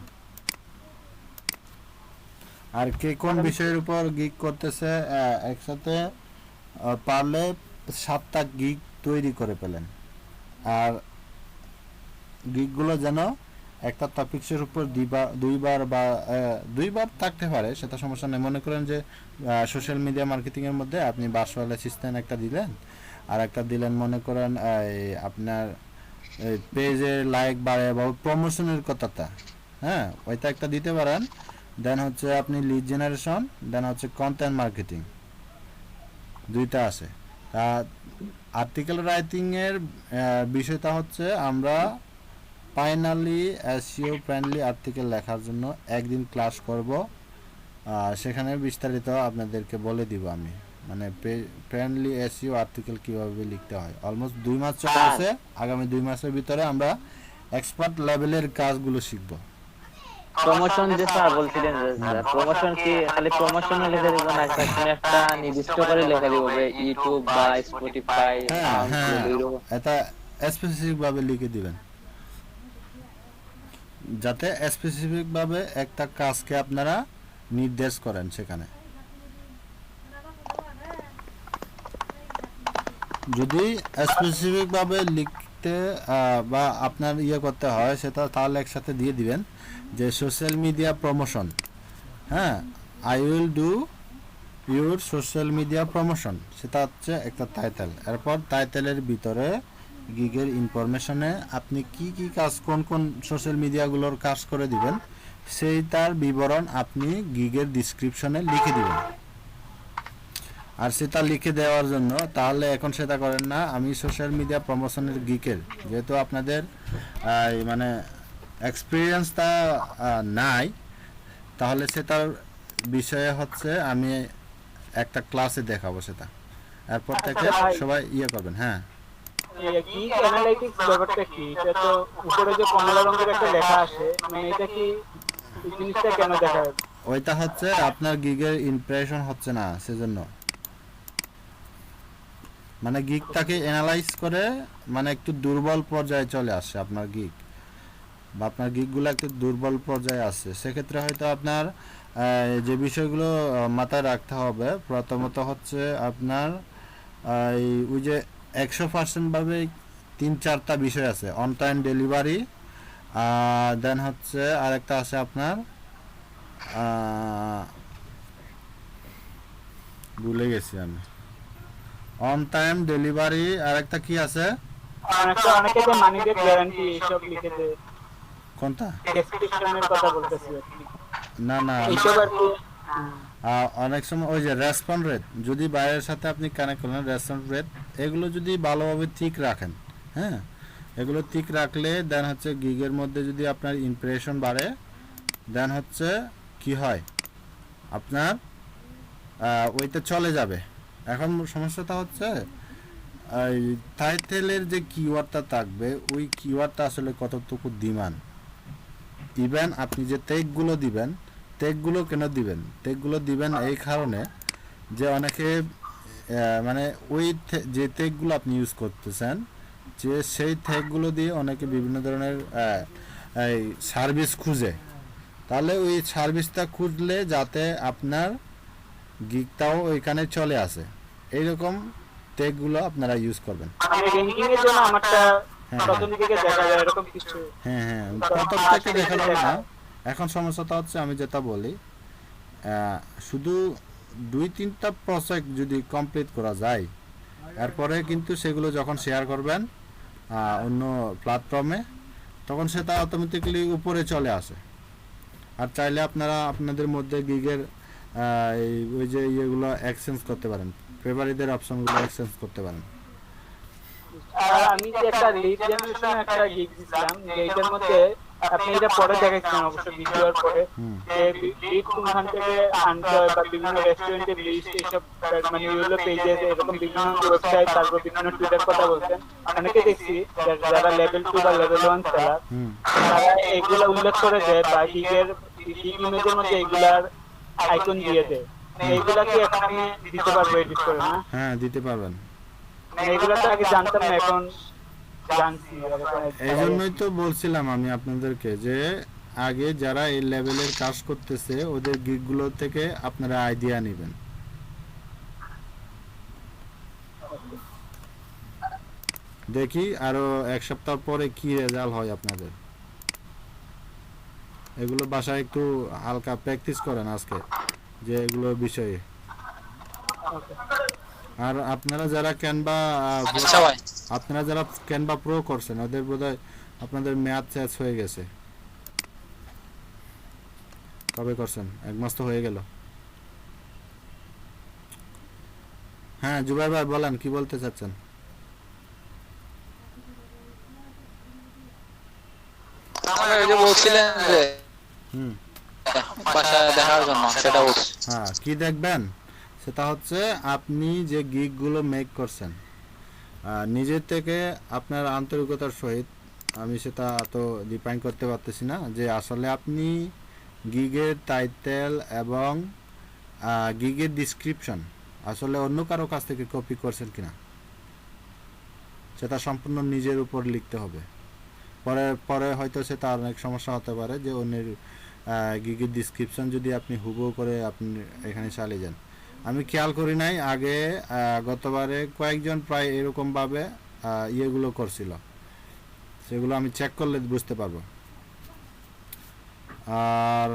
আর কে কোন বিষয়ের উপর গিগ করতেছে একসাথে পারলে 7টা গিগ তৈরি করে পেলেন, আর গিগগুলো যেন একটা টপিক্সের উপর দুইবার থাকতে পারে, সেটা সমস্যা নেই। মনে করেন যে সোশ্যাল মিডিয়া মার্কেটিং এর মধ্যে আপনি ভার্চুয়াল অ্যাসিস্ট্যান্ট একটা দিলেন, আর একটা দিলেন মনে করেন আপনার পেজে লাইক বাড়ে বা প্রমোশনের কথাটা, হ্যাঁ ওইটা একটা দিতে পারেন। দেন হচ্ছে আপনি লিড জেনারেশন, দেন হচ্ছে কন্টেন্ট মার্কেটিং, দুইটা আছে। আর্টিকেল রাইটিং এর বিষয়টা হচ্ছে আমরা ফাইনালি এসইও ফ্রেন্ডলি আর্টিকেল লেখার জন্য একদিন ক্লাস করব, সেখানে বিস্তারিত আপনাদেরকে বলে দিব আমি, মানে ফ্রেন্ডলি এসইও আর্টিকেল কিভাবে লিখতে হয়। অলমোস্ট 2 মাস চলে গেছে, আগামী 2 মাসের ভিতরে আমরা এক্সপার্ট লেভেলের কাজগুলো শিখব। প্রমোশন যে স্যার বলছিলেন, প্রমোশন কি খালি প্রমোশন লিখে দিব না, একটা নির্দিষ্ট করে লিখে দিব ইউটিউব বা স্পটিফাই? হ্যাঁ হ্যাঁ, এটা স্পেসিফিক ভাবে লিখে দিবেন, যাতে স্পেসিফিক ভাবে একটা কাজকে আপনারা নির্দেশ করেন সেখানে। যদি স্পেসিফিক ভাবে লিখতে বা আপনার ইয়ে করতে হয় সেটা তাহলে একসাথে দিয়ে দিবেন যে সোশ্যাল মিডিয়া প্রমোশন, হ্যাঁ I will do your social media promotion, সেটা হচ্ছে একটা টাইটেল। এরপর টাইটেলের ভিতরে গিগের ইনফরমেশনে আপনি কি কি কাজ, কোন কোন সোশ্যাল মিডিয়াগুলোর কাজ করে দিবেন সেইটার বিবরণ আপনি গিগের ডিসক্রিপশনে লিখে দিবেন। আর সেটা লিখে দেওয়ার জন্য তাহলে এখন সেটা করেন না, আমি সোশ্যাল মিডিয়া প্রমোশনের গিগের যেহেতু আপনাদের মানে এক্সপিরিয়েন্সটা নাই, তাহলে সেটার বিষয়ে হচ্ছে আমি একটা ক্লাসে দেখাবো সেটা, এরপর থেকে সবাই ইয়ে করবেন। হ্যাঁ, গিগ অ্যানালাইটিক্স ব্যাপারটা কি? এটা তো উপরে যে কমলা রঙের একটা লেখা আছে, মানে এটা কি, এই জিনিসটা কেন দেখায়? ওইটা হচ্ছে আপনার গিগের ইমপ্রেশন হচ্ছে না সেজন্য। মানে গিকটাকে অ্যানালাইজ করে মানে একটু দুর্বল পর্যায়ে চলে আসে আপনার গিক, বা আপনার গিকগুলো একটু দুর্বল পর্যায়ে আসছে, সেক্ষেত্রে হয়তো আপনার যে বিষয়গুলো মাথায় রাখতে হবে, প্রথমত হচ্ছে আপনার ওই যে 100% ভাবে 3-4টা বিষয় আছে, অন টাইম ডেলিভারি, দেন হচ্ছে আরেকটা আছে আপনার ভুলে গেছি আমি, অন টাইম ডেলিভারি, আরেকটা কি আছে অনেকে যে মানি ব্যাক গ্যারান্টি এইসব লিখে দেয়, কোনটা? ডেসক্রিপশনের কথা বলতেছি আর কি। না না, এইসব আর কি। অনেক সময় ওই যে রেসপন্স রেট, যদি বাইরের সাথে আপনি কানেক্ট করলেন, রেসপন্স রেট এগুলো যদি ভালোভাবে ঠিক রাখেন, হ্যাঁ, এগুলো ঠিক রাখলে দেন হচ্ছে গিগের মধ্যে যদি আপনার ইমপ্রেশন বাড়ে, দেন হচ্ছে কি হয় আপনার ওইটা চলে যাবে। এখন সমস্যাটা হচ্ছে এই টাইটেলের যে কিওয়ার্ডটা থাকবে, ওই কিওয়ার্ডটা আসলে কতটুকু ডিমান্ড, ইভেন আপনি যে টেগগুলো দিবেন, টেগগুলো কেন দিবেন, টেগগুলো দিবেন এই কারণে যে অনেকে মানে ওই যে টেগগুলো আপনি ইউজ করতেছেন, যে সেই টেগগুলো দিয়ে অনেকে বিভিন্ন ধরনের এই সার্ভিস খুঁজে, তাহলে ওই সার্ভিসটা খুঁজলে যাতে আপনার গিগটাও ওইখানে চলে আসে, এইরকম টেগগুলো আপনারা ইউজ করবেন। মানে র্যাঙ্কিং এর জন্য আমারটা প্রথম দিকে দেখা যায় এরকম কিছু। হ্যাঁ হ্যাঁ, প্রথম থেকে দেখা যাবে না। এখন সমস্যাটা হচ্ছে আমি যেটা বলি, শুধু 2-3টা প্রজেক্ট যদি কমপ্লিট করা যায়, এরপরে কিন্তু সেগুলো যখন শেয়ার করবেন অন্য প্ল্যাটফর্মে, তখন সেটা অটোমেটিক্যালি উপরে চলে আসে। আর চাইলে আপনারা আপনাদের মধ্যে গিগের ওই যে ইয়েগুলো এক্সচেঞ্জ করতে পারেন, ফেভারিটদের অপশনগুলো এক্সচেঞ্জ করতে পারেন। আর আমি যে একটা লিড জেনারেশন একটা গিগ দিছিলাম, এইটার মধ্যে আপনি এটা পরে দেখাইছেন অবশ্য ভিডিওর পরে, যে লিড কোনখান থেকে আনতে হয় বা বিভিন্ন রেস্টুরেন্টের লিস্ট, এইসব মানে ইউলো পেজে এরকম বিভিন্ন ওয়েবসাইট, তারপর বিভিন্ন টুইটার কথা বলছেন, অনেকে দেখছি যারা লেভেল 2 বা লেভেল 1 সেলার, তারা এগুলো উল্লেখ করে দেয় বা গিগের গিগ ইমেজের মধ্যে এগুলার আইকন দিয়ে দেয়। এইগুলা কি এখন আমি দিতে পারবো এডিট করে? না, হ্যাঁ দিতে পারবেন। এগুলো তো আগে জানতাম না, এখন জানছি। এই জন্যই তো বলছিলাম আমি আপনাদেরকে যে আগে যারা এই লেভেলের কাজ করতেছে ওদের গিগগুলো থেকে আপনারা আইডিয়া নেবেন। দেখি আরো 1 সপ্তাহ পরে কি রেজাল্ট হয় আপনাদের। এগুলো বাসায় একটু হালকা প্র্যাকটিস করেন আজকে, যে এগুলো বিষয়ে। আর আপনারা যারা ক্যানভা আচ্ছা ভাই, আপনারা যারা ক্যানভা প্রো করছেন, ওদের বোধহয় আপনাদের মেয়াদ শেষ হয়ে গেছে। কবে করছেন? 1 মাস তো হয়ে গেল। হ্যাঁ জুবাই ভাই বলেন, কি বলতে চাচ্ছেন? আমি ওই যে বলছিলেন যে হুম, বাসায় দেখার জন্য, সেটা বলছি। হ্যাঁ কি দেখবেন, সেটা হচ্ছে আপনি যে গিগগুলো মেক করছেন নিজের থেকে আপনার আন্তরিকতার সহিত, আমি সেটা তো ডিফাইন করতে পারতেছি না যে আসলে আপনি গিগের টাইটেল এবং গিগের ডিসক্রিপশন আসলে অন্য কারো কাছ থেকে কপি করছেন কিনা, সেটা সম্পূর্ণ নিজের উপর লিখতে হবে। পরে পরে হয়তো সেটা অনেক সমস্যা হতে পারে যে অন্যের গিগের ডিসক্রিপশন যদি আপনি হুবহু করে আপনি এখানে চালিয়ে যান। আমি খেয়াল করি নাই আগে, গতবারে কয়েকজন প্রায় এরকমভাবে ইয়েগুলো করছিল, সেগুলো আমি চেক করলে বুঝতে পারবো। আর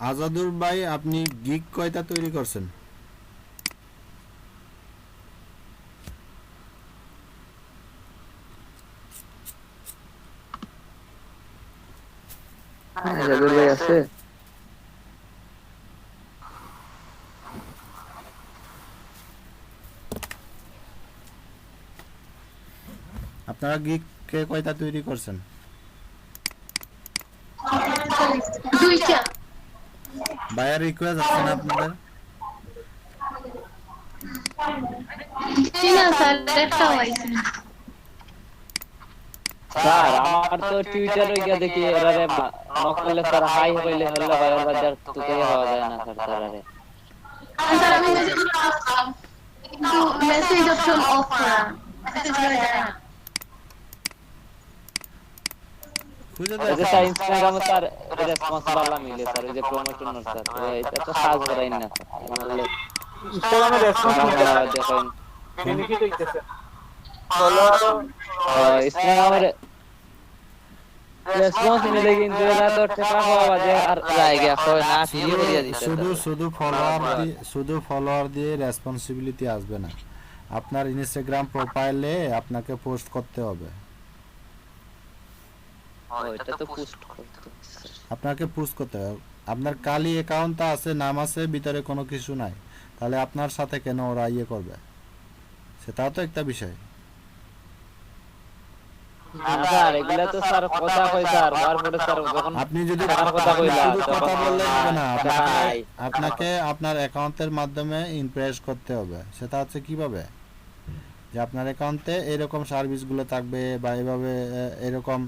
আজাদুর ভাই, আপনি গিগ কয়টা তৈরি করছেন? জাদুর ভাই আছে? আপনারা গিগ কে কয়টা তৈরি করছেন? 2টা। বায়ার রিকোয়েস্ট আছে না আপনাদের? জি না স্যার, একটা হয়েছে। স্যার আমার তো টুইটারে গিয়ে দেখি এরারে নক করলে স্যার হাই হইলে হল্লা ভাইয়ের বাজার তুতে হওয়া যায় না স্যার। স্যার স্যার আমি মেসেজ করলাম কিন্তু মেসেজ অপশন অফ করা মেসেজ করে যায় না খুঁজে ওই যে দেখো। স্যার ইনস্টাগ্রামে স্যার রেসপন্স বালা মিলে স্যার ওই যে প্রমোশন স্যার এটা তো সার্চ করাই না স্যার বললে ইনস্টাগ্রামে রেসপন্স আমার নিতে আবার দেখেন বেনিফিট হইতেছে ফলোয়ারও ইনস্টাগ্রামের রেসপন্স নিলে কিন্তু এটা তো টাকা পাওয়া যায় আর জায়গা হয় না ফ্রি করিয়া দিতে শুধু ফলোয়ার দিয়ে রেসপন্সিবিলিটি আসবে না, আপনার ইনস্টাগ্রাম প্রোফাইলে আপনাকে পোস্ট করতে হবে, এটা তো পোস্ট করতে আপনাকে পোস্ট করতে হবে। আপনার কালি অ্যাকাউন্টটা আছে, নাম আছে, ভিতরে কোনো কিছু নাই, তাহলে আপনার সাথে কেন ওরা ইয়ে করবে, সেটাও তো একটা বিষয়। স্যার এগুলা তো স্যার কথা কই স্যার তারপরে স্যার যখন আপনি যদি টাকার কথা কইলা শুধু কথা বললে হবে না, টাকা নাই আপনাকে আপনার অ্যাকাউন্টের মাধ্যমে ইমপ্রেস করতে হবে। সেটা হচ্ছে কিভাবে, যে আপনার অ্যাকাউন্টে এরকম সার্ভিসগুলো থাকবে বা এভাবে এরকম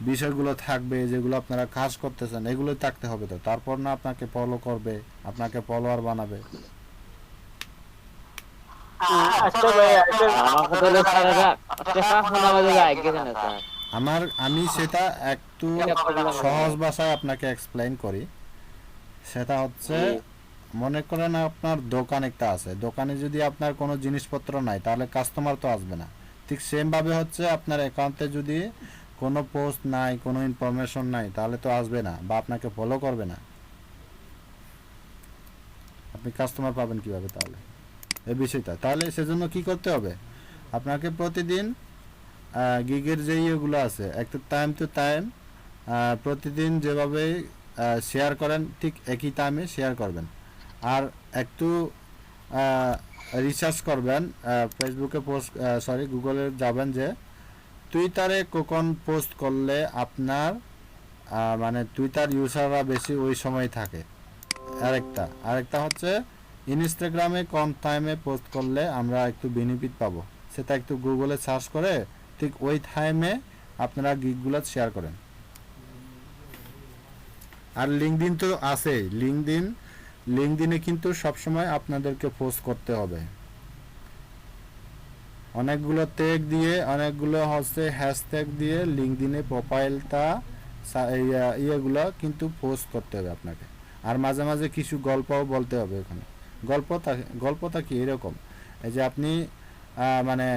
বিষয়গুলো থাকবে যেগুলো আপনারা কাজ করতেছেন, এগুলোই থাকতে হবে। তো তারপর না আপনাকে ফলো করবে, আপনাকে ফলোয়ার বানাবে। আচ্ছা ভাই আমার কথা হলো স্যার এটা টাকা শোনা বাজে আগে না স্যার আমি সেটা একটু এটা problem সহজ ভাষায় আপনাকে এক্সপ্লেইন করি। সেটা হচ্ছে, মনে করেন আপনার দোকান একটা আছে, দোকানে যদি আপনার কোনো জিনিসপত্র নাই তাহলে কাস্টমার তো আসবে না। ঠিক সেম ভাবে হচ্ছে আপনার অ্যাকাউন্টে যদি কোনো পোস্ট নাই, কোনো ইনফরমেশন নাই, তাহলে তো আসবে না বা আপনাকে ফলো করবে না। আপনি কাস্টমার পাবেন কিভাবে তাহলে, এই বিষয়টা। তাহলে সেজন্য কি করতে হবে, আপনাকে প্রতিদিন গিগের যে ইয়েগুলো আছে একটু টাইম টু টাইম প্রতিদিন যেভাবে শেয়ার করেন ঠিক একই টাইমে শেয়ার করবেন। আর একটু রিসার্চ করবেন, ফেসবুকে পোস্ট গুগলে যাবেন যে টুইটারে কখন পোস্ট করলে আপনার মানে টুইটার ইউজাররা বেশি ওই সময় থাকে। আরেকটা হচ্ছে ইনস্টাগ্রামে কম টাইমে পোস্ট করলে আমরা একটু বেনিফিট পাবো, সেটা একটু গুগলে সার্চ করে ঠিক ওই টাইমে আপনারা গিগগুলো শেয়ার করেন। আর লিঙ্কডইন তো আছেই, লিঙ্কডইনে কিন্তু সবসময় আপনাদেরকে পোস্ট করতে হবে। অনেকগুলো ট্যাগ দিয়ে, অনেকগুলো হচ্ছে হ্যাশট্যাগ দিয়ে লিঙ্কডইনে প্রোফাইলটা ইয়েগুলো কিন্তু পোস্ট করতে হবে আপনাকে। আর মাঝে মাঝে কিছু গল্পও বলতে হবে এখানে। গল্পটা কি এরকম, এই যে আপনি মানে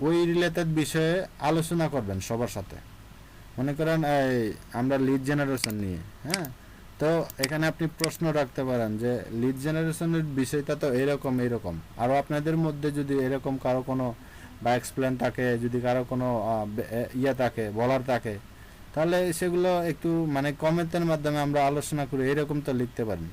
ওই রিলেটেড বিষয়ে আলোচনা করবেন সবার সাথে। মনে করেন এই আমরা লিড জেনারেশন নিয়ে, হ্যাঁ, তো এখানে আপনি প্রশ্ন রাখতে পারেন যে লিড জেনারেশনের বিষয়টা তো এরকম, আরও আপনাদের মধ্যে যদি এরকম কারো কোনো বা এক্সপ্লেন থাকে, যদি কারো কোনো ইয়ে থাকে, বলার থাকে, তাহলে সেগুলো একটু মানে কমেন্টের মাধ্যমে আমরা আলোচনা করি, এরকম তো লিখতে পারেন।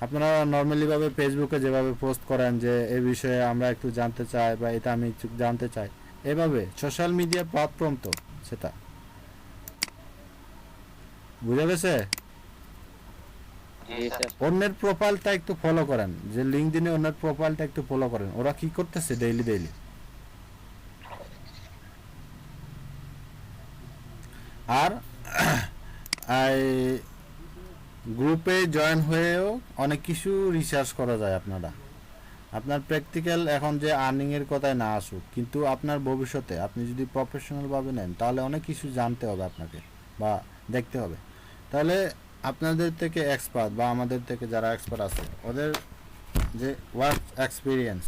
আপনারা নর্মালিভাবে ফেসবুকে যেভাবে পোস্ট করেন যে এই বিষয়ে আমরা একটু জানতে চাই বা এটা আমি একটু জানতে চাই, এভাবে সোশ্যাল মিডিয়া প্ল্যাটফর্ম তো সেটা, বুঝা গেছে? অন্যের প্রোফাইলটা একটু ফলো করেন, যে লিঙ্কডইনে অন্যের প্রোফাইলটা একটু ফলো করেন, ওরা কি করতেছে ডেইলি। আর গ্রুপে জয়েন হয়েও অনেক কিছু রিসার্চ করা যায়। আপনার প্র্যাকটিক্যাল এখন যে আর্নিংয়ের কথায় না আসুক, কিন্তু আপনার ভবিষ্যতে আপনি যদি প্রফেশনালভাবে নেন তাহলে অনেক কিছু জানতে হবে আপনাকে বা দেখতে হবে। তাহলে আপনাদের থেকে এক্সপার্ট বা আমাদের থেকে যারা এক্সপার্ট আছে, ওদের যে ওয়ার্ক এক্সপিরিয়েন্স,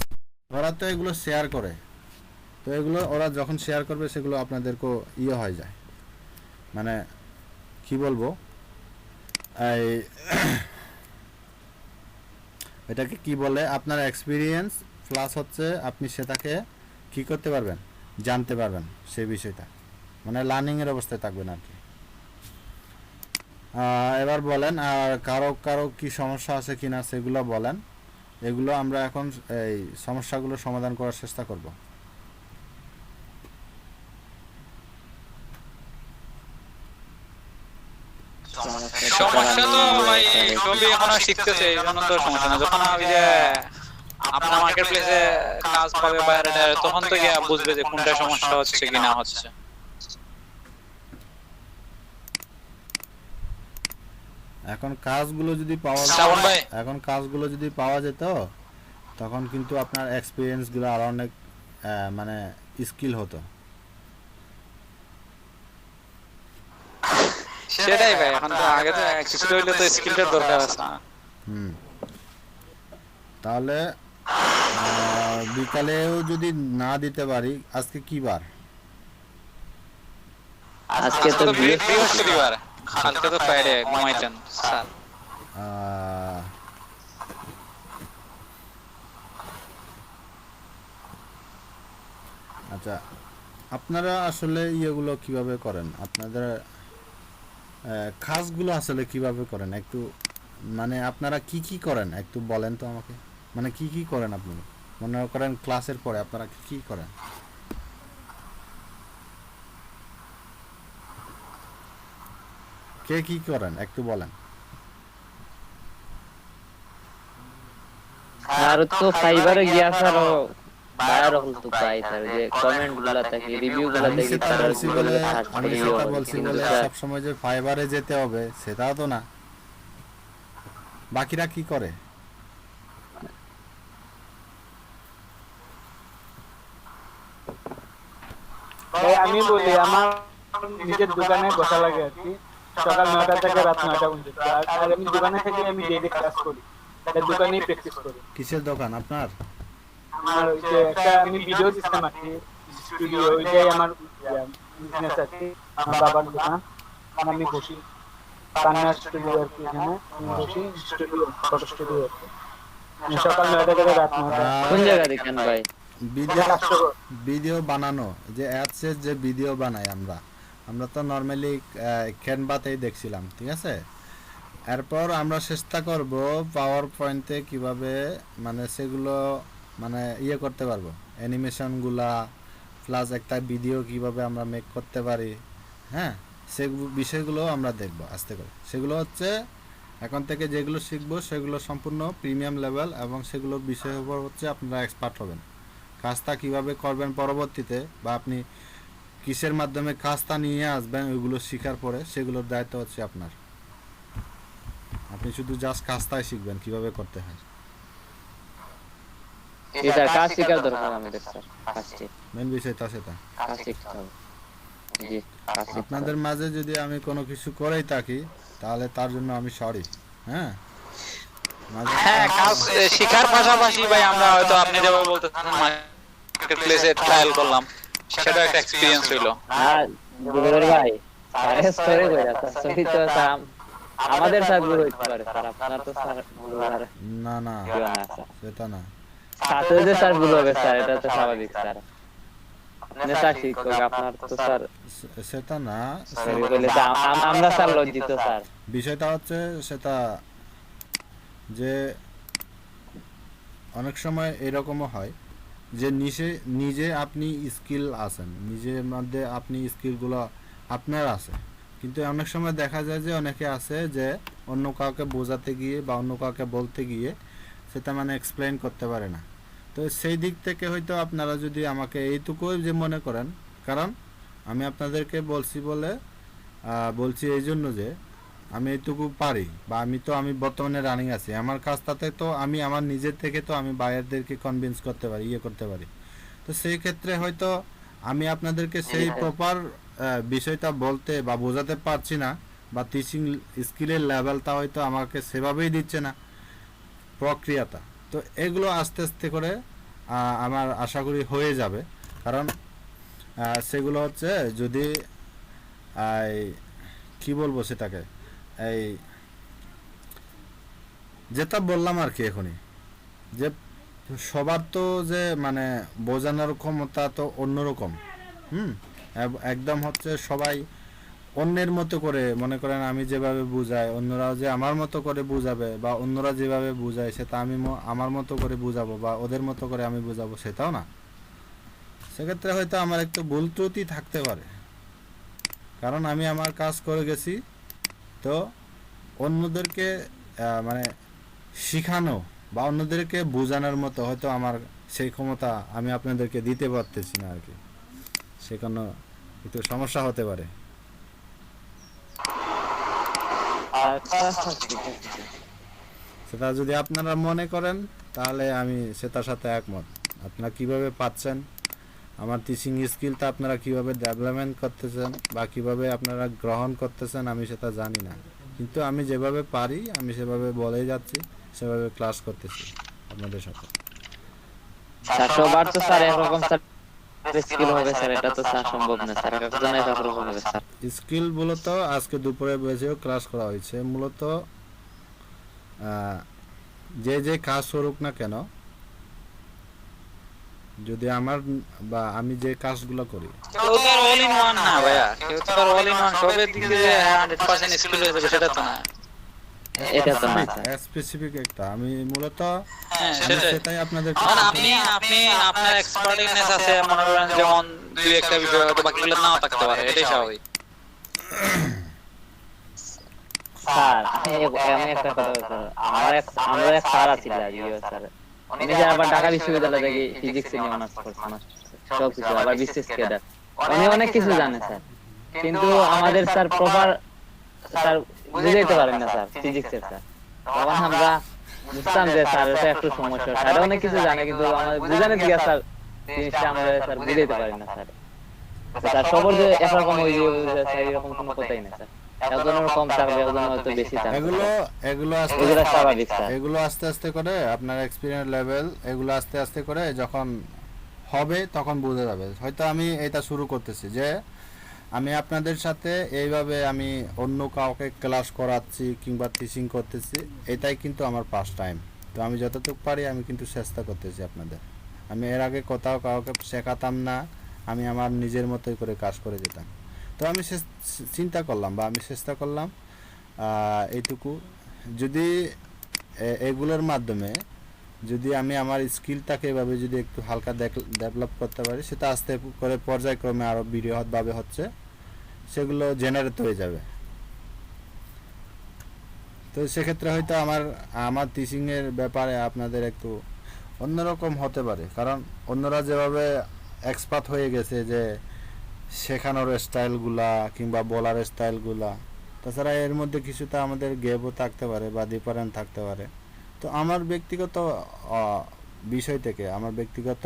ওরা তো এগুলো শেয়ার করে, তো এগুলো ওরা যখন শেয়ার করবে সেগুলো আপনাদেরকেও হয়ে যায়, মানে কি বলবো, এই এটাকে কি বলে, আপনার এক্সপিরিয়েন্স প্লাস হচ্ছে আপনি সেটাকে কি করতে পারবেন, জানতে পারবেন সেই বিষয়টা, মানে লার্নিংয়ের অবস্থায় থাকবেন আর কি। এবার বলেন, আর কারো কি সমস্যা আছে কিনা সেগুলো বলেন, এগুলো আমরা এখন এই সমস্যাগুলো সমাধান করার চেষ্টা করব। সমস্যা তো ভাই সবই এখনো শিখতেছে, এই জন্য তো সমস্যা না। যখন আমি যে আপনার মার্কেট প্লেসে কাজ পাবে বাইরে, তখন তো গিয়ে বুঝবে যে কোনটা সমস্যা হচ্ছে কি না হচ্ছে। এখন কাজগুলো যদি পাওয়া শ্রাবণ ভাই। এখন কাজগুলো যদি পাওয়া যেত তখন কিন্তু আপনার এক্সপিরিয়েন্সগুলো আরো অনেক মানে স্কিল হতো। সেটাই ভাই, এখন তো আগে তো কিছু হইলে তো স্কিলটার দরকার আছে না? হুম, তাহলে বিকালেও যদি না দিতে পারি, আজকে কি বার? আজকে তো বৃহস্পতিবার, কালকে তো ফ্রাইডে, ঘুমাইতেন স্যার। আহ, আচ্ছা, আপনারা আসলে ইয়েগুলো কিভাবে করেন? আপনাদের কাজগুলো আসলে কিভাবে করেন একটু, মানে আপনারা কি কি করেন একটু বলেন তো আমাকে। মানে কি কি করেন আপনারা? মনে করেন ক্লাসের পরে আপনারা কি কি করেন? কে কি করেন একটু বলেন। আর তো ফাইবারে গিয়া স্যার বাইর হল তো পাই স্যার, যে কমেন্ট গুলা থাকে, রিভিউ গুলা আমি দেখি সেটা স্যার, বলছি গুগলে বলে সার্চ আমি করি সেটা বলছি কিন্তু বলে স্যার সবসময় যে ফাইবারে যেতে হবে সেটাও তো না। বাকিরা কি করে? ভাই আমি বলি, আমার নিজের দোকানে বসা লাগে আর কি, সকাল 9টা থেকে রাত 9টা পর্যন্ত। আর আমি দোকানে থেকে আমি ডেইলি ক্লাস করি, তাই দোকানেই প্র্যাকটিস করি। কিসের দোকান আপনার? আমার ওই যে একটা আমি ভিডিও সিস্টেম আর কি, স্টুডিও, ওইটাই আমার বিজনেস আর কি, আমার বাবার দোকান। আর আমি বসি কান্নার স্টুডিও আর কি, এখানে আমি বসি স্টুডিও, ফটো স্টুডিও আর কি। আমি সকাল 9টা থেকে রাত 9টা। কোন জায়গা দেখেন ভাই? ভিডিও কাস্টমার ভিডিও বানানো, যে অ্যাডসের যে ভিডিও বানাই আমরা তো নর্মালি ক্যানভাতেই দেখছিলাম, ঠিক আছে। এরপর আমরা চেষ্টা করব পাওয়ার পয়েন্টে কিভাবে মানে সেগুলো মানে ইয়ে করতে পারবো, অ্যানিমেশনগুলা প্লাস একটা ভিডিও কিভাবে আমরা মেক করতে পারি, হ্যাঁ, সেই বিষয়গুলো আমরা দেখব আস্তে করে। সেগুলো হচ্ছে এখন থেকে যেগুলো শিখবো সেগুলো সম্পূর্ণ প্রিমিয়াম লেভেল, এবং সেগুলোর বিষয়ের উপর হচ্ছে আপনারা এক্সপার্ট হবেন। কাজটা কিভাবে করবেন পরবর্তীতে, বা আপনি কিসের মাধ্যমে কাজটা নিয়ে আসবেন, ওইগুলো শেখার পরে সেগুলোর দায়িত্ব হচ্ছে আপনার। আপনি শুধু জাস্ট কাজটাই শিখবেন কিভাবে করতে হয়। এটা কাজ শেখার দরকার আমাদের স্যার, কাজ মেন বিষয়টা সেটা। শিখতে হবে। জি, কাজ শিখতে আপনাদের হবে। মাঝে যদি আমি কোনো কিছু করেই থাকি তাহলে তার জন্য আমি সরি। হ্যাঁ, মাঝে- হ্যাঁ, কাজ শেখার পাশাপাশি ভাই আমরা হয়তো আপনি যেভাবে বলতেছেন মার্কেট প্লেসে ট্রায়াল করলাম, সেটা একটা এক্সপিরিয়েন্স হইলো। আর বুঝলেন ভাই, আরে সরি কইরা স্যার, সরি তো স্যার আমাদের স্যার ভুল হইতে পারে স্যার, আপনার তো স্যার ভুল আর না না, কেউ না স্যার। সেটা না। ছাত্রদের স্যার ভুল হবে স্যার, এটা তো স্বাভাবিক স্যার। আপনি স্যার শিক্ষক, আপনার তো স্যার সেটা না, সরি বলে তো আমরা স্যার লজ্জিত স্যার। বিষয়টা হচ্ছে সেটা যে অনেক সময় এরকমও হয় যে নিজে আপনি স্কিল আছেন, নিজের মধ্যে আপনি স্কিলগুলো আপনার আছে, কিন্তু অনেক সময় দেখা যায় যে অনেকে আছে যে অন্য কাউকে বোঝাতে গিয়ে বা অন্য কাউকে বলতে গিয়ে সেটা মানে এক্সপ্লেইন করতে পারে না। তো সেই দিক থেকে হয়তো আপনারা যদি আমাকে এইটুকুই যে মনে করেন, কারণ আমি আপনাদেরকে বলছি এই জন্য যে আমি এইটুকু পারি, বা আমি বর্তমানে রানিং আছি, আমার কাজটাতে তো আমি আমার নিজের থেকে তো আমি বায়ারদেরকে কনভিন্স করতে পারি, ইয়ে করতে পারি। তো সেই ক্ষেত্রে হয়তো আমি আপনাদেরকে সেই প্রপার বিষয়টা বলতে বা বোঝাতে পারছি না, বা টিচিং স্কিলের লেভেলটা হয়তো আমাকে সেভাবেই দিচ্ছে না প্রক্রিয়াটা। তো এগুলো আস্তে আস্তে করে আমার আশা করি হয়ে যাবে, কারণ সেগুলো হচ্ছে যদি কি বলবো সেটাকে, এই যেটা বললাম আর কি এখনই, যে সবার তো যে মানে বোঝানোর ক্ষমতা তো অন্যরকম। একদম হচ্ছে সবাই অন্যের মতো করে, মনে করেন আমি যেভাবে বুঝাই অন্যরাও যে আমার মতো করে বুঝাবে, বা অন্যরা যেভাবে বুঝায় সেটা আমি আমার মতো করে বুঝাবো, বা ওদের মতো করে আমি বুঝাবো, সেটাও না। সেক্ষেত্রে হয়তো আমার একটু ভুল ত্রুটি থাকতে পারে, কারণ আমি আমার কাজ করে গেছি। তো অন্যদেরকে মানে শেখানো বা অন্যদেরকে বোঝানোর মতো হয়তো আমার সেই ক্ষমতা আমি আপনাদেরকে দিতে পারতেছি না আর কি, সেখানে একটু সমস্যা হতে পারে। সেটা যদি আপনারা মনে করেন তাহলে আমি সেটার সাথে একমত। আপনারা কিভাবে পাচ্ছেন, আমার টিচিং স্কিলটা আপনারা কিভাবে ডেভেলপমেন্ট করতেছেন বা কিভাবে আপনারা গ্রহণ করতেছেন আমি সেটা জানি না, কিন্তু আমি যেভাবে পারি আমি সেভাবে বলেই যাচ্ছি, সেভাবে ক্লাস করতেছি আপনাদের সাথে। স্যার সবার তো স্যার একরকম স্যার স্কিল হবে স্যার, এটা তো স্যার সম্ভব না স্যার, একজনের একরকম হবে স্যার। স্কিল মূলত আজকে দুপুরে বসেও ক্লাস করা হয়েছে। মূলত যে যে কাজ করুক না কেন, যদি আমার বা আমি যে কাজগুলো করি, কেউ তো আর অল ইন ওয়ান না ভাইয়া, কেউ তো আর অল ইন ওয়ান সবের দিক দিয়ে 100% স্কিল হয়ে যাবে সেটা তো না। এটা তো না স্যার, স্পেসিফিক একটা আমি মূলত হ্যাঁ আমি সেটাই। সেটাই আপনাদের কারণ আপনি আপনি আপনার এক্সপার্টিনেস আছে মনে করেন, যেমন দুই একটা বিষয় হয়তো বাকিগুলো নাও থাকতে পারে, এটাই স্বাভাবিক। স্যার আমি একটা কথা বলছি স্যার, আমার এক স্যার আছিল আজিও স্যার, উনি যে আবার ঢাকা বিশ্ববিদ্যালয় থেকে ফিজিক্স নিয়ে অনার্স করছেন, সব কিছু আবার বিশেষ ক্যাডার, উনি অনেক কিছু জানে স্যার, কিন্তু আমাদের স্যার প্রপার স্যার বুঝাইতে পারেন না স্যার ফিজিক্সের স্যার। তখন আমরা বুঝতাম যে স্যার এটা একটু সমস্যা, স্যার অনেক কিছু জানে কিন্তু আমাদের বুঝানোর দিকে স্যার জিনিসটা আমরা স্যার বুঝাইতে পারি না স্যার। স্যার সবার যে একরকম ওই যে স্যার এরকম কোনো কথাই না স্যার, একজনের কম থাকবে একজনের হয়তো বেশি থাকবে, এগুলো এগুলো আস্তে এগুলো স্বাভাবিক স্যার। এগুলো আস্তে আস্তে করে আপনার এক্সপিরিয়েন্স লেভেল, এগুলো আস্তে আস্তে করে যখন হবে তখন বুঝে যাবে। হয়তো আমি এটা শুরু করতেছি যে আমি আপনাদের সাথে এইভাবে আমি অন্য কাউকে ক্লাস করাচ্ছি কিংবা টিচিং করতেছি, এটাই কিন্তু আমার ফার্স্ট টাইম। তো আমি যতটুকু পারি আমি কিন্তু চেষ্টা করতেছি আপনাদের। আমি এর আগে কোথাও কাউকে শেখাতাম না, আমি আমার নিজের মতোই করে কাজ করে যেতাম। তো আমি চিন্তা করলাম বা আমি চেষ্টা করলাম এইটুকু, যদি এগুলোর মাধ্যমে যদি আমি আমার স্কিলটাকে এভাবে যদি একটু হালকা ডেভেলপ করতে পারি, সেটা আস্তে করে পর্যায়ক্রমে আরও বৃহৎভাবে হচ্ছে সেগুলো জেনারেট হয়ে যাবে। তো সেক্ষেত্রে হয়তো আমার টিচিংয়ের ব্যাপারে আপনাদের একটু অন্যরকম হতে পারে, কারণ অন্যরা যেভাবে এক্সপার্ট হয়ে গেছে যে শেখানোর স্টাইলগুলা কিংবা বলার স্টাইলগুলা, তাছাড়া এর মধ্যে কিছুটা আমাদের গ্যাপও থাকতে পারে বা ডিফারেন্ট থাকতে পারে। তো আমার ব্যক্তিগত বিষয় থেকে, আমার ব্যক্তিগত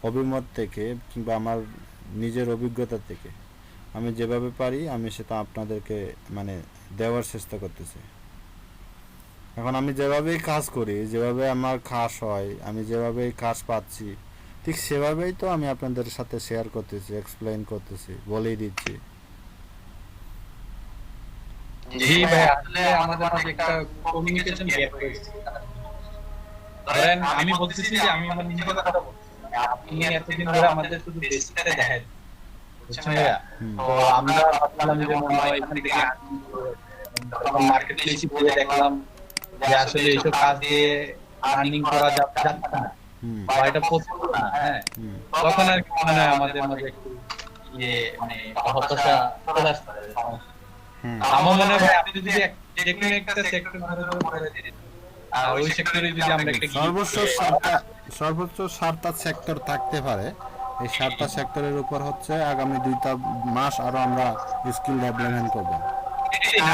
অভিমত থেকে কিংবা আমার নিজের অভিজ্ঞতা থেকে আমি যেভাবে পারি আমি সেটা আপনাদেরকে মানে দেওয়ার চেষ্টা করতেছি। এখন আমি যেভাবেই কাজ করি, যেভাবে আমার কাজ হয়, আমি যেভাবেই কাজ পাচ্ছি, ঠিক সেভাবেই তো আমি আপনাদের সাথে শেয়ার করতেছি, এক্সপ্লেইন করতেছি, বলেই দিচ্ছি। জি ভাই, আসলে আমাদের মাঝে একটা কমিউনিকেশন গ্যাপ রয়েছে। ধরেন আমি বলতেছি যে আমি আমার নিজের কথা বলছি, আপনি এতদিন ধরে আমাদের শুধু বেসিকটা দেখেন, বুঝছেন ভাইয়া? তো আমরা ভাবলাম যে মনে হয় এখান থেকে মার্কেট প্লেসে বলে দেখলাম যে আসলে এইসব কাজ দিয়ে আর্নিং করা যাচ্ছে না বা এটা পসিবল না। হ্যাঁ, তখন আর কি মানে আমাদের মাঝে একটু মানে হতাশা চলে আসতে পারে। আমার মনে হয় আপনি যদি যে কোনো একটা সেক্টর ধরে দিন, আর ওই সেক্টরে যদি আমরা একটা সর্বোচ্চ 7টা সেক্টর থাকতে পারে। এই 7টা সেক্টরের উপর হচ্ছে আগামী 2টা মাস আরো আমরা স্কিল ডেভেলপমেন্ট করব।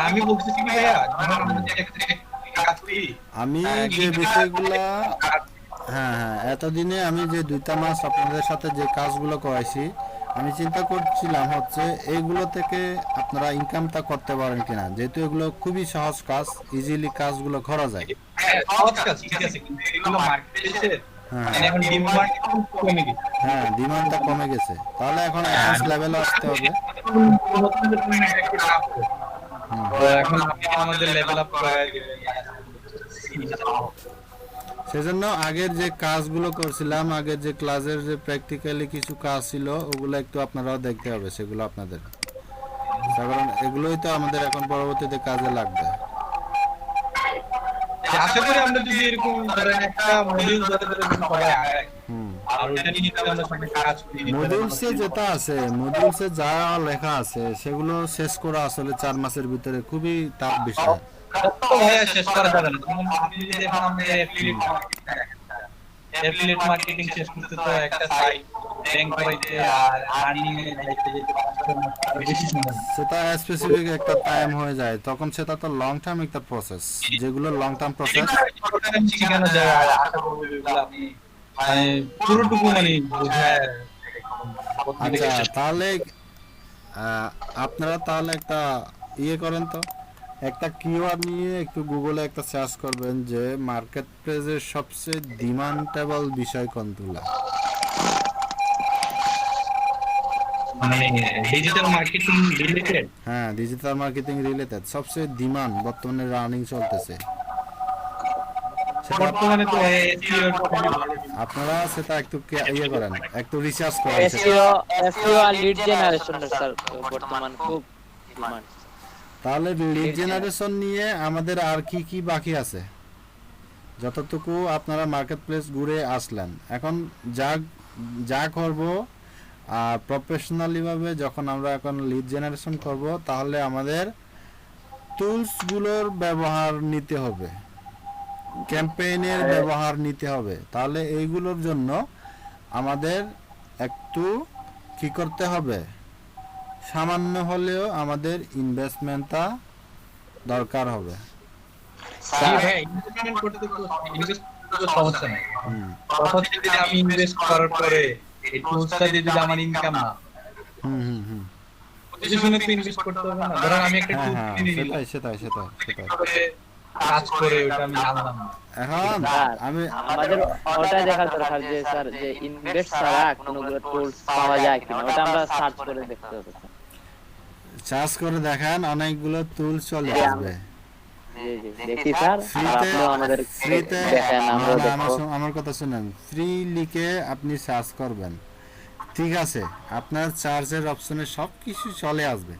আমি বলতেছি কি ভাইয়া, আমি যে বিষয়গুলা হ্যাঁ এতদিনে আমি যে 2টা মাস আপনাদের সাথে যে কাজগুলো করাইছি, আমি চিন্তা করছিলাম হচ্ছে এইগুলো থেকে আপনারা ইনকামটা করতে পারেন কিনা, যেহেতু এগুলো খুবই সহজ কাজ, ইজিলি কাজগুলো করা যায়। হ্যাঁ, ডিমান্ডটা কমে গেছে, তাহলে এখন অ্যাডভান্স লেভেলে আসতে হবে। এখন আমাদের লেভেল আপ করা সেজন্য আগের যে কাজগুলো করছিলাম, আগের যে ক্লাসের যে প্র্যাকটিক্যালি কিছু কাজ ছিল, ওগুলো একটু আপনারাও দেখতে হবে, সেগুলো আপনাদের, কারণ এগুলোই তো আমাদের এখন পরবর্তীতে কাজে লাগবে। আশা করি আমরা যদি এরকম ধরেন একটা মডিউল যাতে করে সবাই আগায়, আর ওটা নিয়ে আমরা সবাই কাজ করি। মডিউলসে যেটা আছে, মডিউলসে যা লেখা আছে সেগুলো শেষ করা আসলে 4 মাসের ভিতরে খুবই টাফ বিষয়। ভাইয়া শেষ করা যাবে না। আপনি যদি এখন আমাদের অ্যাফিলিয়েট মার্কেটিং শেষ করতে তো একটা সাইট ব্যাংক করাইতে আর আর্নিং এর দায়িত্বে যেতে বেশি সময় সেটা স্পেসিফিক একটা টাইম হয়ে যায়, তখন সেটা তো লং টার্ম একটা প্রসেস, যেগুলো লং টার্ম প্রসেস। শিখানো যায় আর আশা করবো যেগুলো আপনি মানে পুরোটুকু মানে বোঝায় আচ্ছা, তাহলে আপনারা তাহলে একটা ইয়ে করেন তো, একটা কিওয়ার্ড নিয়ে একটু গুগলে একটা সার্চ করবেন যে মার্কেট প্লেসের সবচেয়ে ডিমান্ডেবল বিষয় কোনগুলা। মানে ডিজিটাল মার্কেটিং রিলেটেড। হ্যাঁ, ডিজিটাল মার্কেটিং রিলেটেড সবচেয়ে ডিমান্ড বর্তমানে রানিং চলতেছে, সেটা বর্তমানে তো এসইও আপনারা সেটা একটু ইয়ে করেন, একটু রিসার্চ করেন সেটা। এসইও আর লিড জেনারেশন স্যার বর্তমান খুব ডিমান্ড। তাহলে লিড জেনারেশন নিয়ে আমাদের আর কি কি বাকি আছে? যতটুকু আপনারা মার্কেট প্লেস ঘুরে আসলেন, এখন যা করব প্রফেশনালিভাবে যখন আমরা এখন লিড জেনারেশন করব, তাহলে আমাদের টুলসগুলোর ব্যবহার নিতে হবে, ক্যাম্পেইনের ব্যবহার নিতে হবে। তাহলে এইগুলোর জন্য আমাদের একটু কি করতে হবে, সামান্য হলেও আমাদের ইনভেস্টমেন্টটা দরকার হবে। ইনভেস্টমেন্ট করতে তো সমস্যা নেই। কথা হচ্ছে যদি আমি ইনভেস্ট করার পরে এই টুলসটা দিয়ে যদি আমার ইনকাম না হুম হুম হুম কিছু শুনে তো ইনভেস্ট করতে হবে না। ধরেন আমি একটা হ্যাঁ টুল হ্যাঁ, কিনে নিলাম, সেটাই কাজ করে ওটা আমি জানলাম না। এখন স্যার, আমি আমাদের ওটা দেখার দরকার যে স্যার যে ইনভেস্ট ছাড়া কোনগুলো টুলস পাওয়া যায় কিনা, ওটা আমরা সার্চ করে দেখতে হবে স্যার। চার্জ করে দেখেন, অনেকগুলো টুল চলে আসবে জি জি দেখি স্যার, আর ফ্রিতে। আপনিও আমাদের ফ্রিতে দেখেন, আমরাও দেখবো। আমার কথা শুনেন, ফ্রি লিখে আপনি সার্চ করবেন, ঠিক আছে, আপনার চার্জের অপশনে সব কিছু চলে আসবে,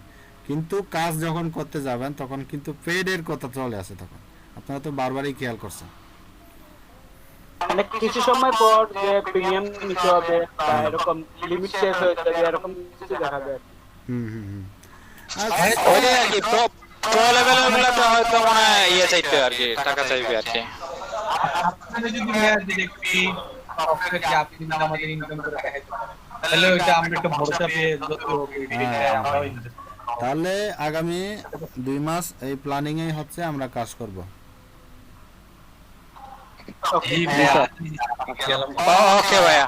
কিন্তু কাজ যখন করতে যাবেন তখন কিন্তু পেডের কথা চলে আসে, তখন আপনারা তো বারবারই খেয়াল করছেন। মানে কিছু সময় পর যে প্রিমিয়াম নিতে হবে বা এরকম লিমিট শেষ হয়ে যাবে, এরকম কিছু দেখাবে। হুম হুম হুম ওইটাই আর কি, প্রো লেভেলের গুলাতে হয়তো মনে হয় ইয়ে চাইতে আর কি, টাকা চাইবে আর কি। আপনারা যদি ডিরেক্টলি সফটওয়্যারকে আপনি আমাদের ইনকাম করে দেখাইতে পারেন, তাহলে ওইটা আমরা একটা ভরসা পেয়ে যত আমরাও ইনভেস্ট তাহলে আগামী 2 মাস এই প্ল্যানিংই হচ্ছে আমরা কাজ করব। জি ভাইয়া, ওকে ভাইয়া।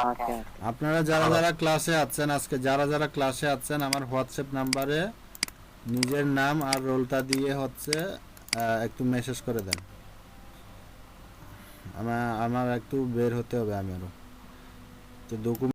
আচ্ছা আপনারা যারা যারা ক্লাসে আছেন, আজকে যারা ক্লাসে আছেন, আমার হোয়াটসঅ্যাপ নাম্বারে নিজের নাম আর রোলটা দিয়ে হচ্ছে একটু মেসেজ করে দেন। আমার একটু বের হতে হবে, আমি আরো তো ডকুমেন্ট